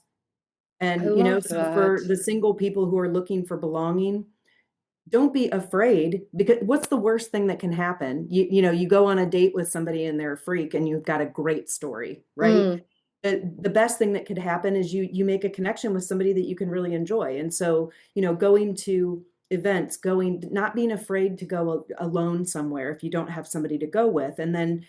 I And love so for that. the single people who are looking for belonging, don't be afraid, because what's the worst thing that can happen? You go on a date with somebody and they're a freak and you've got a great story, right? Mm, The best thing that could happen is you make a connection with somebody that you can really enjoy. And so, going to events, going, not being afraid to go alone somewhere if you don't have somebody to go with, and then,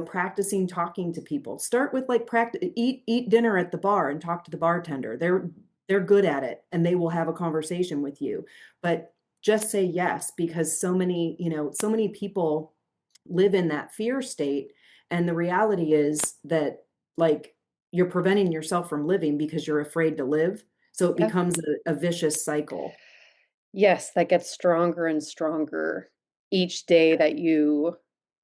practicing talking to people. Start with like practice, eat dinner at the bar and talk to the bartender. They're good at it and they will have a conversation with you. But just say yes, because so many people live in that fear state. And the reality is that, like, you're preventing yourself from living because you're afraid to live. So it yeah. becomes a vicious cycle. Yes, that gets stronger and stronger each day that you Right.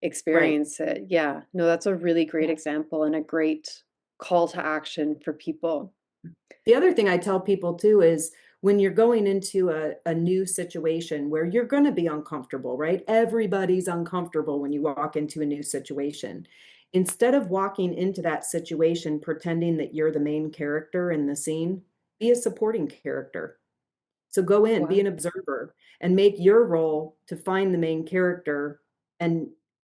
experience it. Yeah. No, that's a really great Yeah. example and a great call to action for people. The other thing I tell people too is when you're going into a new situation where you're going to be uncomfortable, right? Everybody's uncomfortable when you walk into a new situation. Instead of walking into that situation pretending that you're the main character in the scene, be a supporting character. So go in, be Wow. an observer, and make your role to find the main character and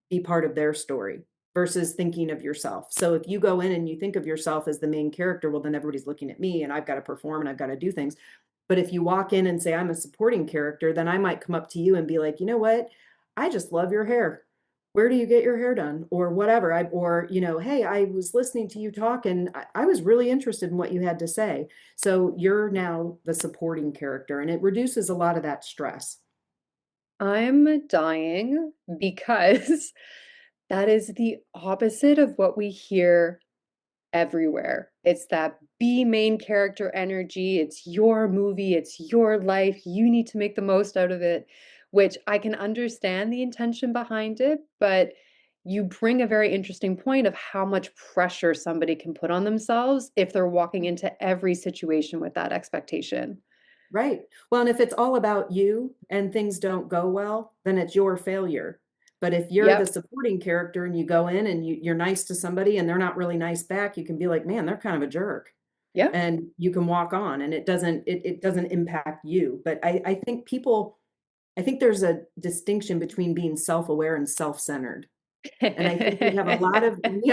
be part of their story versus thinking of yourself. So if you go in and you think of yourself as the main character, well, then everybody's looking at me and I've got to perform and I've got to do things. But if you walk in and say, I'm a supporting character, then I might come up to you and be like, you know what? I just love your hair. Where do you get your hair done? Or whatever. Hey, I was listening to you talk and I was really interested in what you had to say. So you're now the supporting character, and it reduces a lot of that stress. I'm dying because that is the opposite of what we hear everywhere. It's that be main character energy. It's your movie, it's your life. You need to make the most out of it, which I can understand the intention behind it, but you bring a very interesting point of how much pressure somebody can put on themselves if they're walking into every situation with that expectation. Right. Well, and if it's all about you and things don't go well, then it's your failure. But if you're the Yep. supporting character and you go in and you're nice to somebody and they're not really nice back, you can be like, man, they're kind of a jerk. Yeah. And you can walk on and it doesn't impact you. But I think there's a distinction between being self-aware and self-centered. And I think we have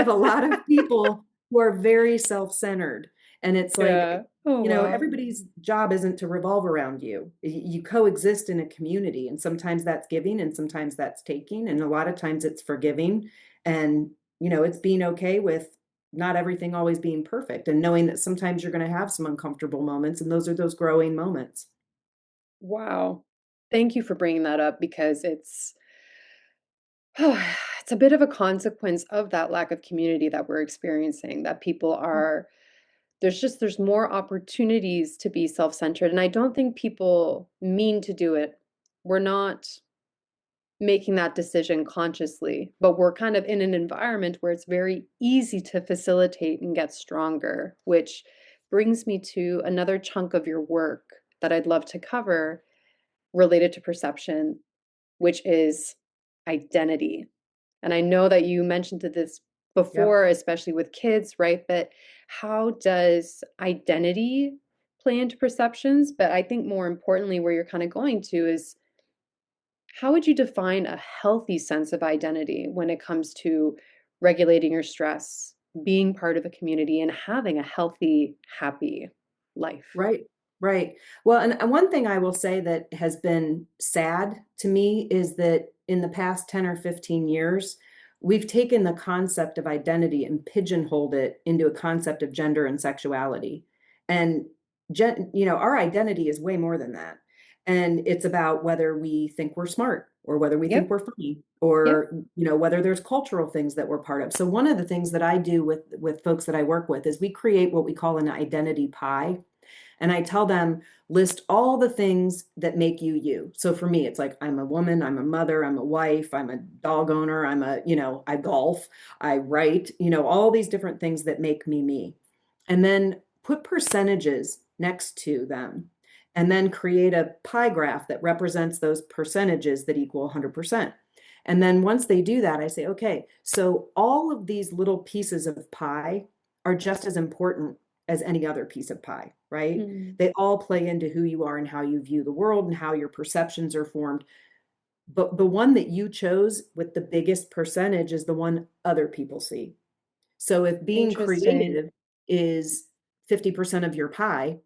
a lot of people who are very self-centered. And it's like, Yeah. Oh, wow. everybody's job isn't to revolve around you. You coexist in a community, and sometimes that's giving and sometimes that's taking, and a lot of times it's forgiving. And, it's being okay with not everything always being perfect and knowing that sometimes you're going to have some uncomfortable moments, and those are those growing moments. Wow. Thank you for bringing that up because it's a bit of a consequence of that lack of community that we're experiencing, that people are there's more opportunities to be self-centered, and I don't think people mean to do it. We're not making that decision consciously, but we're kind of in an environment where it's very easy to facilitate and get stronger, which brings me to another chunk of your work that I'd love to cover related to perception, which is identity. And I know that you mentioned to this Yep. before, especially with kids, right? But how does identity play into perceptions? But I think more importantly, where you're kind of going to is how would you define a healthy sense of identity when it comes to regulating your stress, being part of a community, and having a healthy, happy life? Right, right. Well, and one thing I will say that has been sad to me is that in the past 10 or 15 years, we've taken the concept of identity and pigeonholed it into a concept of gender and sexuality. And our identity is way more than that. And it's about whether we think we're smart or whether we think Yep. we're funny Yeah. or whether there's cultural things that we're part of. So one of the things that I do with folks that I work with is we create what we call an identity pie. And I tell them, list all the things that make you you. So for me, it's like, I'm a woman, I'm a mother, I'm a wife, I'm a dog owner, I golf, I write, all these different things that make me me. And then put percentages next to them. And then create a pie graph that represents those percentages that equal 100%. And then once they do that, I say, okay, so all of these little pieces of pie are just as important as any other piece of pie, right? Mm. They all play into who you are and how you view the world and how your perceptions are formed. But the one that you chose with the biggest percentage is the one other people see. So if being Interesting. creative is 50% of your pie,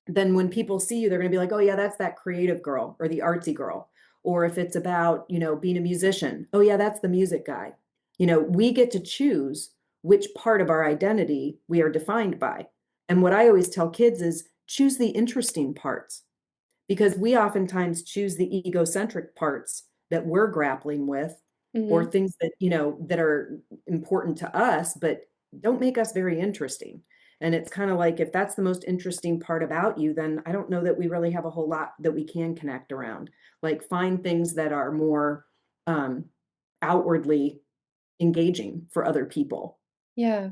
then when people see you, they're going to be like, oh, yeah, that's that creative girl or the artsy girl. Or if it's about, being a musician, oh, yeah, that's the music guy. We get to choose which part of our identity we are defined by. And what I always tell kids is choose the interesting parts because we oftentimes choose the egocentric parts that we're grappling with or Hmm. things that that are important to us but don't make us very interesting. And it's kind of like if that's the most interesting part about you, then I don't know that we really have a whole lot that we can connect around. Like find things that are more um, outwardly engaging for other people. Yeah.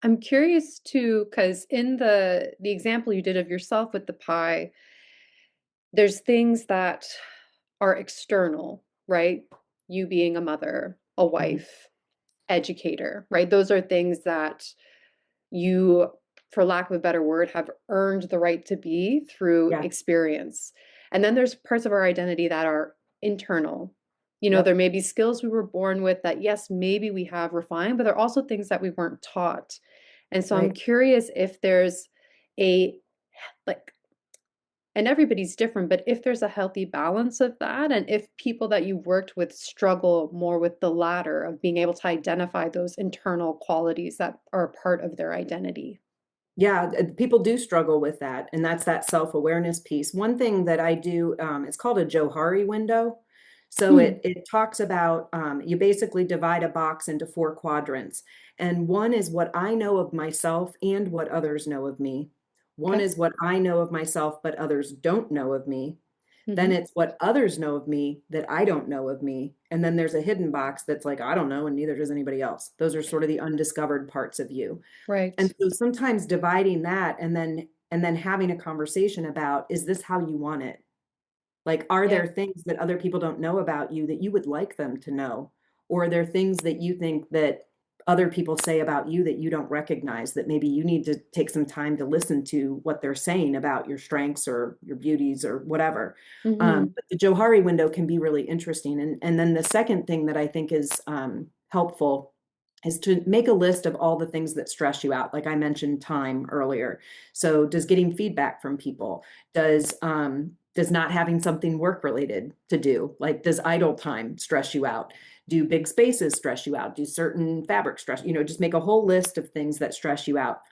I'm curious too, because in the example you did of yourself with the pie, there's things that are external, right? You being a mother, a Mhm. wife, educator, right? Those are things that you, for lack of a better word, have earned the right to be through Yeah. experience. And then there's parts of our identity that are internal. There Yep. may be skills we were born with that, yes, maybe we have refined, but there are also things that we weren't taught. And so I'm Right. curious if there's a, like, and everybody's different, but if there's a healthy balance of that, and if people that you worked with struggle more with the latter of being able to identify those internal qualities that are a part of their identity. Yeah, people do struggle with that, and that's that self-awareness piece. One thing that I do, it's called a Johari window. So Hmm. it talks about you basically divide a box into four quadrants, and one is what I know of myself and what others know of me. One Okay. is what I know of myself, but others don't know of me. Then Hmm. it's what others know of me that I don't know of me. And then there's a hidden box that's like, I don't know, and neither does anybody else. Those are sort of the undiscovered parts of you. And Right. so sometimes dividing that and then having a conversation about, is this how you want it? Like, are Yeah. there things that other people don't know about you that you would like them to know? Or are there things that you think that other people say about you that you don't recognize that maybe you need to take some time to listen to what they're saying about your strengths or your beauties or whatever. Hmm. But the Johari window can be really interesting. And then the second thing that I think is helpful is to make a list of all the things that stress you out. Like I mentioned time earlier. So does getting feedback from people, does not having something work related to do, like does idle time stress you out? Do big spaces stress you out? Do certain fabric stress, just make a whole list of things that stress you out.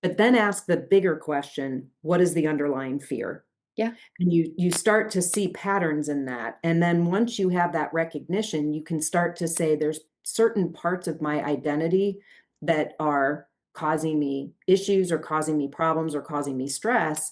But then ask the bigger question, what is the underlying fear? Yeah. And you start to see patterns in that. And then once you have that recognition, you can start to say there's certain parts of my identity that are causing me issues or causing me problems or causing me stress.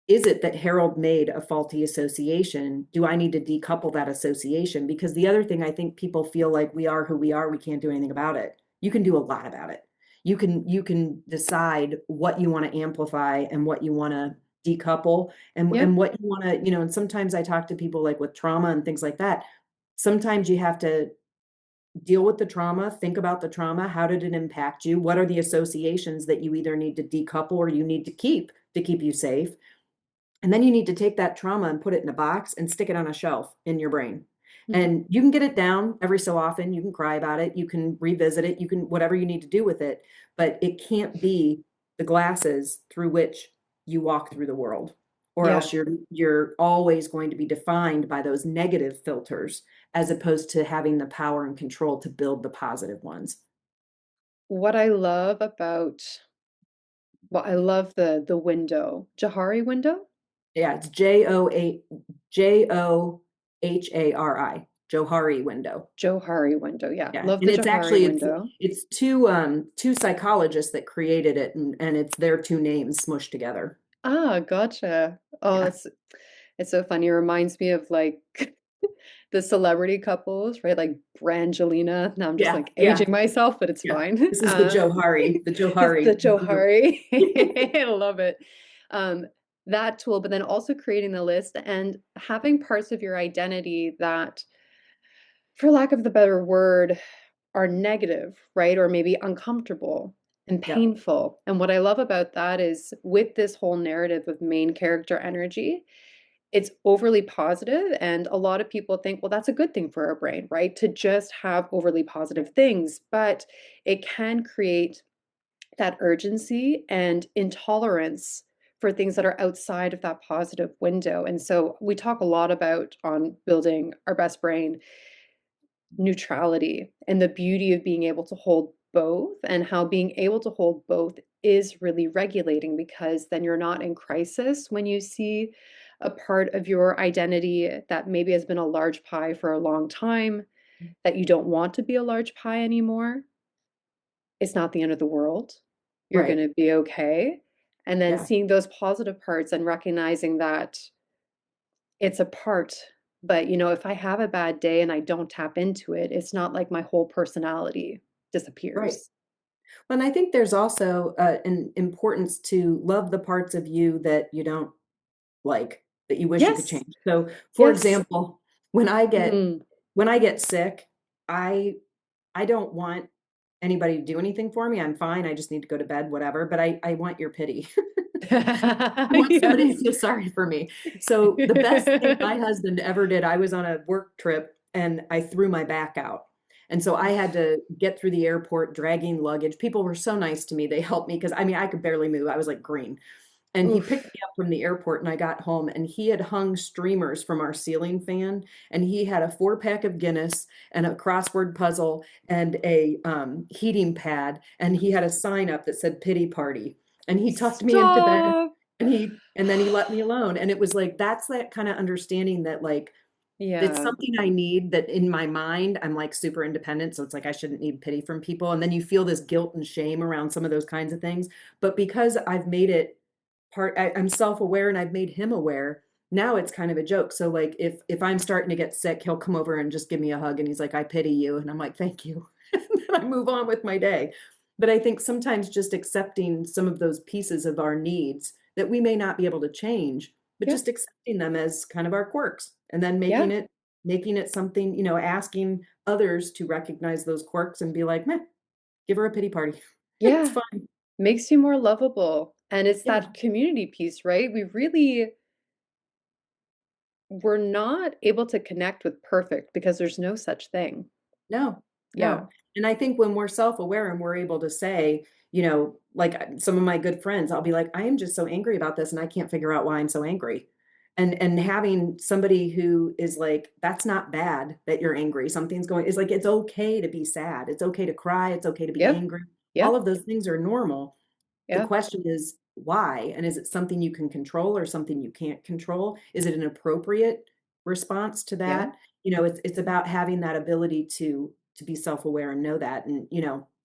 Is it that Harold made a faulty association? Do I need to decouple that association? Because the other thing, I think people feel like we are who we are, we can't do anything about it. You can do a lot about it. You can decide what you want to amplify and what you want to decouple and Yep. what you want to, and sometimes I talk to people like with trauma and things like that. Sometimes you have to deal with the trauma, think about the trauma, how did it impact you? What are the associations that you either need to decouple or you need to keep you safe? And then you need to take that trauma and put it in a box and stick it on a shelf in your brain. Hmm. And you can get it down every so often. You can cry about it. You can revisit it. You can, whatever you need to do with it. But it can't be the glasses through which you walk through the world, or Yeah. else you're always going to be defined by those negative filters as opposed to having the power and control to build the positive ones. What I love about, well, I love the window, Johari window. Yeah, it's Johari. Johari window. Johari window. Yeah. Yeah, Love and the it's Johari actually window. it's two psychologists that created it, and it's their two names smushed together. Ah, gotcha. Oh, Yeah. that's it's so funny. It reminds me of like the celebrity couples, right? Like Brangelina. Now I'm just Yeah, like yeah, aging myself, but it's yeah. fine. This is the It's the Johari group. Johari. I love it. Um, that tool, but then also creating the list and having parts of your identity that, for lack of the better word, are negative, right? Or maybe uncomfortable and Yep, painful. And what I love about that is with this whole narrative of main character energy, it's overly positive, and a lot of people think, well, that's a good thing for our brain, right? To just have overly positive things, but it can create that urgency and intolerance for things that are outside of that positive window. And so we talk a lot about on building our best brain neutrality and the beauty of being able to hold both, and how being able to hold both is really regulating, because then you're not in crisis when you see a part of your identity that maybe has been a large pie for a long time that you don't want to be a large pie anymore. It's not the end of the world. You're going right. to be okay. And then Yeah, seeing those positive parts and recognizing that it's a part. But, if I have a bad day and I don't tap into it, it's not like my whole personality right. disappears. And I think there's also an importance to love the parts of you that you don't like, that you wish you could Yes. change. So, for Yes. example, when I get Mhm. when I get sick, I I don't want anybody to do anything for me. I'm fine. I just need to go to bed, whatever. But I want your pity. I want somebody to Yes. feel sorry for me. So the best thing my husband ever did, I was on a work trip and I threw my back out. And so I had Oof. to get through the airport dragging luggage. People were so nice to me. They helped me because I mean, I could barely move. I was like green. And he picked Oof. me up from the airport and I got home and he had hung streamers from our ceiling fan and he had a 4 pack of Guinness and a crossword puzzle and a heating pad and he had a sign up that said pity party and he tucked me into bed Stop. and then he let me alone and it was like that's that kind of understanding that like it's Yeah. something I need that in my mind I'm like super independent so it's like I shouldn't need pity from people and then you feel this guilt and shame around some of those kinds of things but because I've made it I'm self-aware and I've made him aware. Now it's kind of a joke. So like if I'm starting to get sick, he'll come over and just give me a hug and he's like, I pity you. And I'm like, thank you. And then I move on with my day. But I think sometimes just accepting some of those pieces of our needs that we may not be able to change, but Yeah. just accepting them as kind of our quirks and then Yeah. making it something, asking others to recognize those quirks and be like, meh, give her a pity party. It's Yeah. fine. Makes you more lovable. And it's Yeah. that community piece, right? We're not able to connect with perfect because there's no such thing. No, Yeah. no. And I think when we're self-aware and we're able to say, like some of my good friends, I'll be like, I am just so angry about this and I can't figure out why I'm so angry. And having somebody who is like, that's not bad that you're angry. Something's going, is like, it's okay to be sad. It's okay to cry. It's okay to be Yep. angry. All Yep. of those things are normal. The Yeah. question is why? And is it something you can control or something you can't control? Is it an appropriate response to Yeah. that? It's about having that ability to be self-aware and know that. And,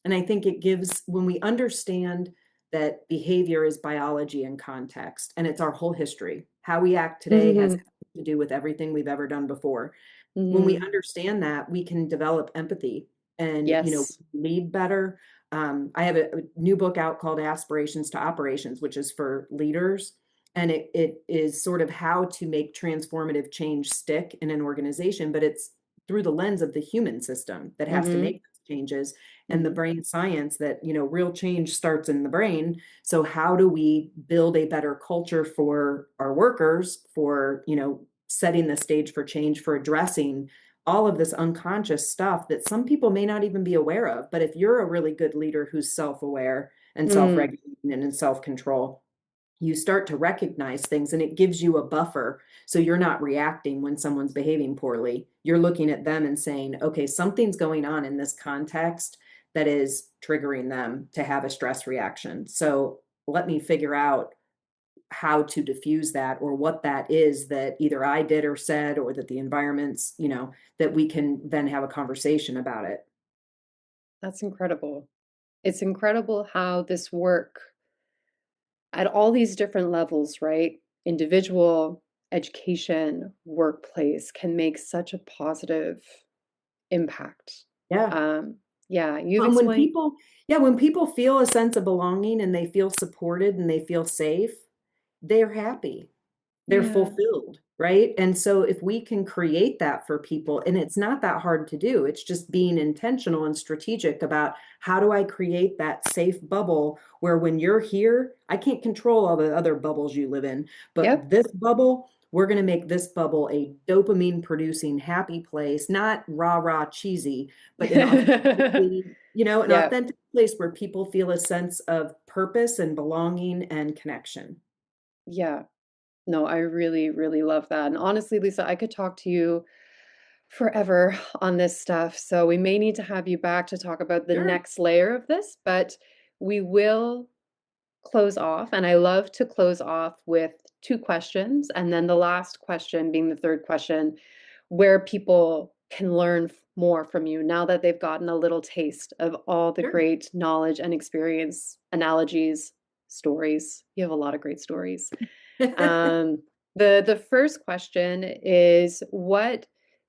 and I think it gives when we understand that behavior is biology and context, and it's our whole history. How we act today has Hmm. to do with everything we've ever done before. When we Hmm. understand that, we can develop empathy and, Yes. lead better. I have a new book out called Aspirations to Operations, which is for leaders. And it is sort of how to make transformative change stick in an organization, but it's through the lens of the human system that has to Hmm. make those changes and the Hmm. brain science that, real change starts in the brain. So how do we build a better culture for our workers, for, setting the stage for change, for addressing all of this unconscious stuff that some people may not even be aware of. But if you're a really good leader who's self-aware and Mm. self-regulating and in self-control, you start to recognize things and it gives you a buffer. So you're not reacting when someone's behaving poorly. You're looking at them and saying, okay, something's going on in this context that is triggering them to have a stress reaction. So let me figure out how to diffuse that or what that is that either I did or said or that the environment's, that we can then have a conversation about it. That's incredible. It's incredible how this work at all these different levels, right? Individual, education, workplace can make such a positive impact. Yeah. Um, yeah, you've And when explained. people, yeah, when people feel a sense of belonging and they feel supported and they feel safe, they're happy. They're Yeah. fulfilled, right? And so if we can create that for people, and it's not that hard to do, it's just being intentional and strategic about how do I create that safe bubble where when you're here, I can't control all the other bubbles you live in, but Yep. this bubble, we're going to make this bubble a dopamine producing happy place, not rah rah cheesy, but an Yeah. authentic place where people feel a sense of purpose and belonging and connection. Yeah. No, I really, really love that. And honestly, Lisa, I could talk to you forever on this stuff. So we may need to have you back to talk about the Sure. next layer of this, but we will close off. And I love to close off with two questions. And then the last question being the third question, where people can learn more from you now that they've gotten a little taste of all the Sure. great knowledge and experience, analogies, stories. You have a lot of great stories. Um, the first question is what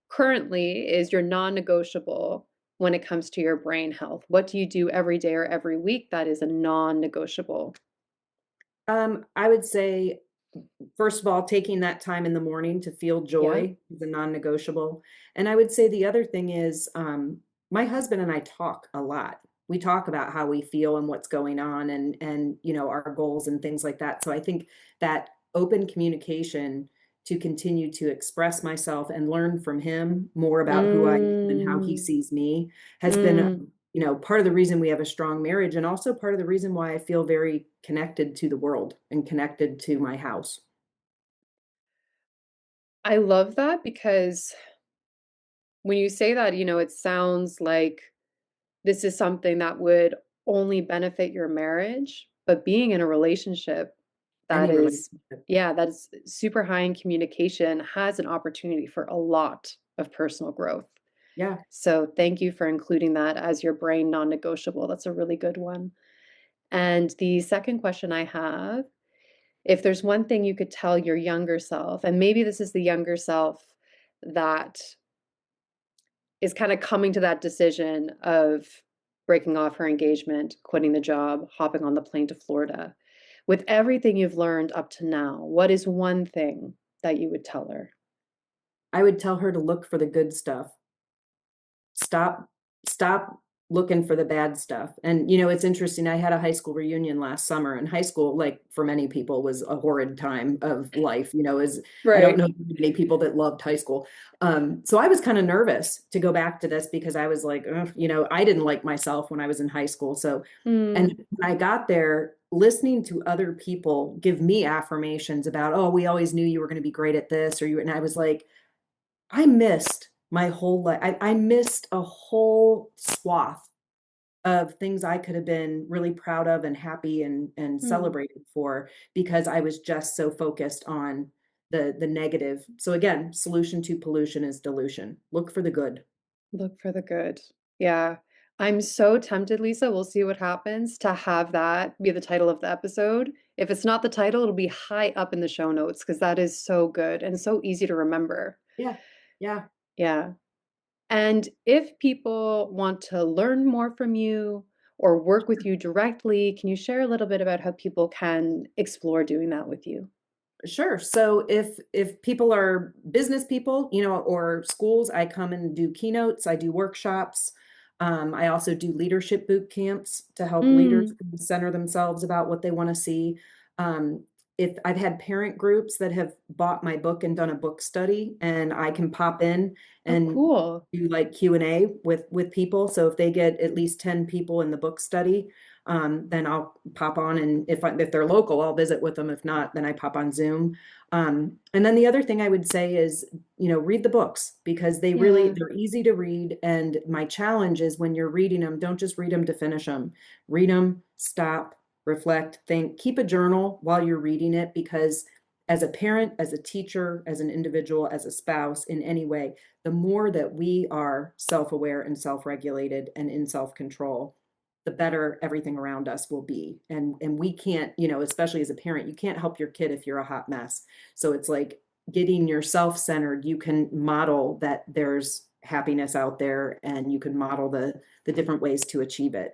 currently is your non-negotiable when it comes to your brain health? What do you do every day or every week that is a non-negotiable? I would say, first of all, taking that time in the morning to feel Yeah. joy is a non-negotiable. And I would say the other thing is, my husband and I talk a lot. We talk about how we feel and what's going on and our goals and things like that. So I think that open communication to continue to express myself and learn from him more about who I am and how he Mm, sees me has been mm. part of the reason we have a strong marriage and also part of the reason why I feel very connected to the world and connected to my house. I love that because when you say that, it sounds like this is something that would only benefit your marriage, but being in a relationship that Any is, relationship. yeah, that is super high in communication has an opportunity for a lot of personal growth. Yeah, So thank you for including that as your brain non-negotiable. That's a really good one. And the second question I have, if there's one thing you could tell your younger self, and maybe this is the younger self that is kind of coming to that decision of breaking off her engagement, quitting the job, hopping on the plane to Florida. With everything you've learned up to now, what is one thing that you would tell her? I would tell her to look for the good stuff. Stop looking for the bad stuff. And it's interesting. I had a high school reunion last summer, and high school, like for many people, was a horrid time of life. Is I don't Right. know many people that loved high school. So I was kind of nervous to go back to this because I was like, ugh, I didn't like myself when I was in high school. So, and Mm, when I got there, listening to other people give me affirmations about, oh, we always knew you were going to be great at this, and I was like, I missed my whole life. I missed a whole swath of things I could have been really proud of and happy and mm. celebrated for because I was just so focused on the negative. So again, solution to pollution is dilution. Look for the good. Look for the good. Yeah. I'm so tempted, Lisa. We'll see what happens to have that be the title of the episode. If it's not the title, it'll be high up in the show notes because that is so good and so easy to remember. Yeah. Yeah. Yeah. And if people want to learn more from you or work with you directly, can you share a little bit about how people can explore doing that with you? Sure. So if people are business people, or schools, I come and do keynotes, I do workshops. I also do leadership boot camps to help leaders Mm. center themselves about what they want to see. Um, if I've had parent groups that have bought my book and done a book study, and I can pop in Oh, and cool. do like Q&A with people. So if they get at least 10 people in the book study, then I'll pop on, and if they're local, I'll visit with them. If not, then I pop on Zoom. And then the other thing I would say is, read the books because Yeah. they're easy to read. And my challenge is when you're reading them, don't just read them to finish them. Read them, stop, reflect, think, keep a journal while you're reading it, because as a parent, as a teacher, as an individual, as a spouse, in any way, the more that we are self-aware and self-regulated and in self-control, the better everything around us will be. And we can't, especially as a parent, you can't help your kid if you're a hot mess. So it's like getting yourself centered. You can model that there's happiness out there, and you can model the different ways to achieve it.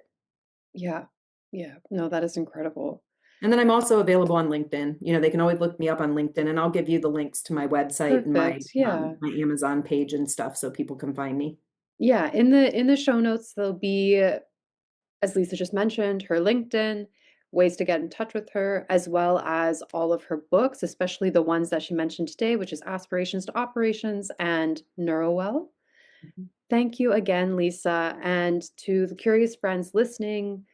Yeah. Yeah. No, that is incredible. And then I'm also available on LinkedIn. They can always look me up on LinkedIn, and I'll give you the links to my website and my Perfect. Yeah. my Amazon page and stuff so people can find me. Yeah, in the show notes there'll be, as Lisa just mentioned, her LinkedIn, ways to get in touch with her, as well as all of her books, especially the ones that she mentioned today, which is Aspirations to Operations and Neurowell. Mhm. Thank you again, Lisa, and to the curious friends listening.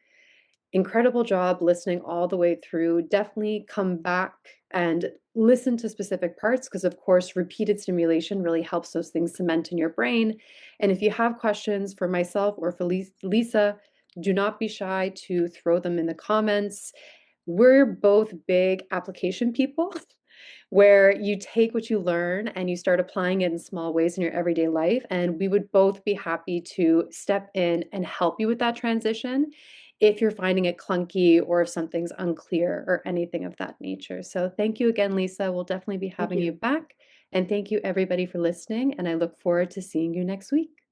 Incredible job listening all the way through. Definitely come back and listen to specific parts because, of course, repeated stimulation really helps those things cement in your brain. And if you have questions for myself or for Lisa, do not be shy to throw them in the comments. We're both big application people where you take what you learn and you start applying it in small ways in your everyday life. And we would both be happy to step in and help you with that transition if you're finding it clunky or if something's unclear or anything of that nature. So thank you again, Lisa. We'll definitely be Thank having you you. back. And thank you, everybody, for listening. And I look forward to seeing you next week.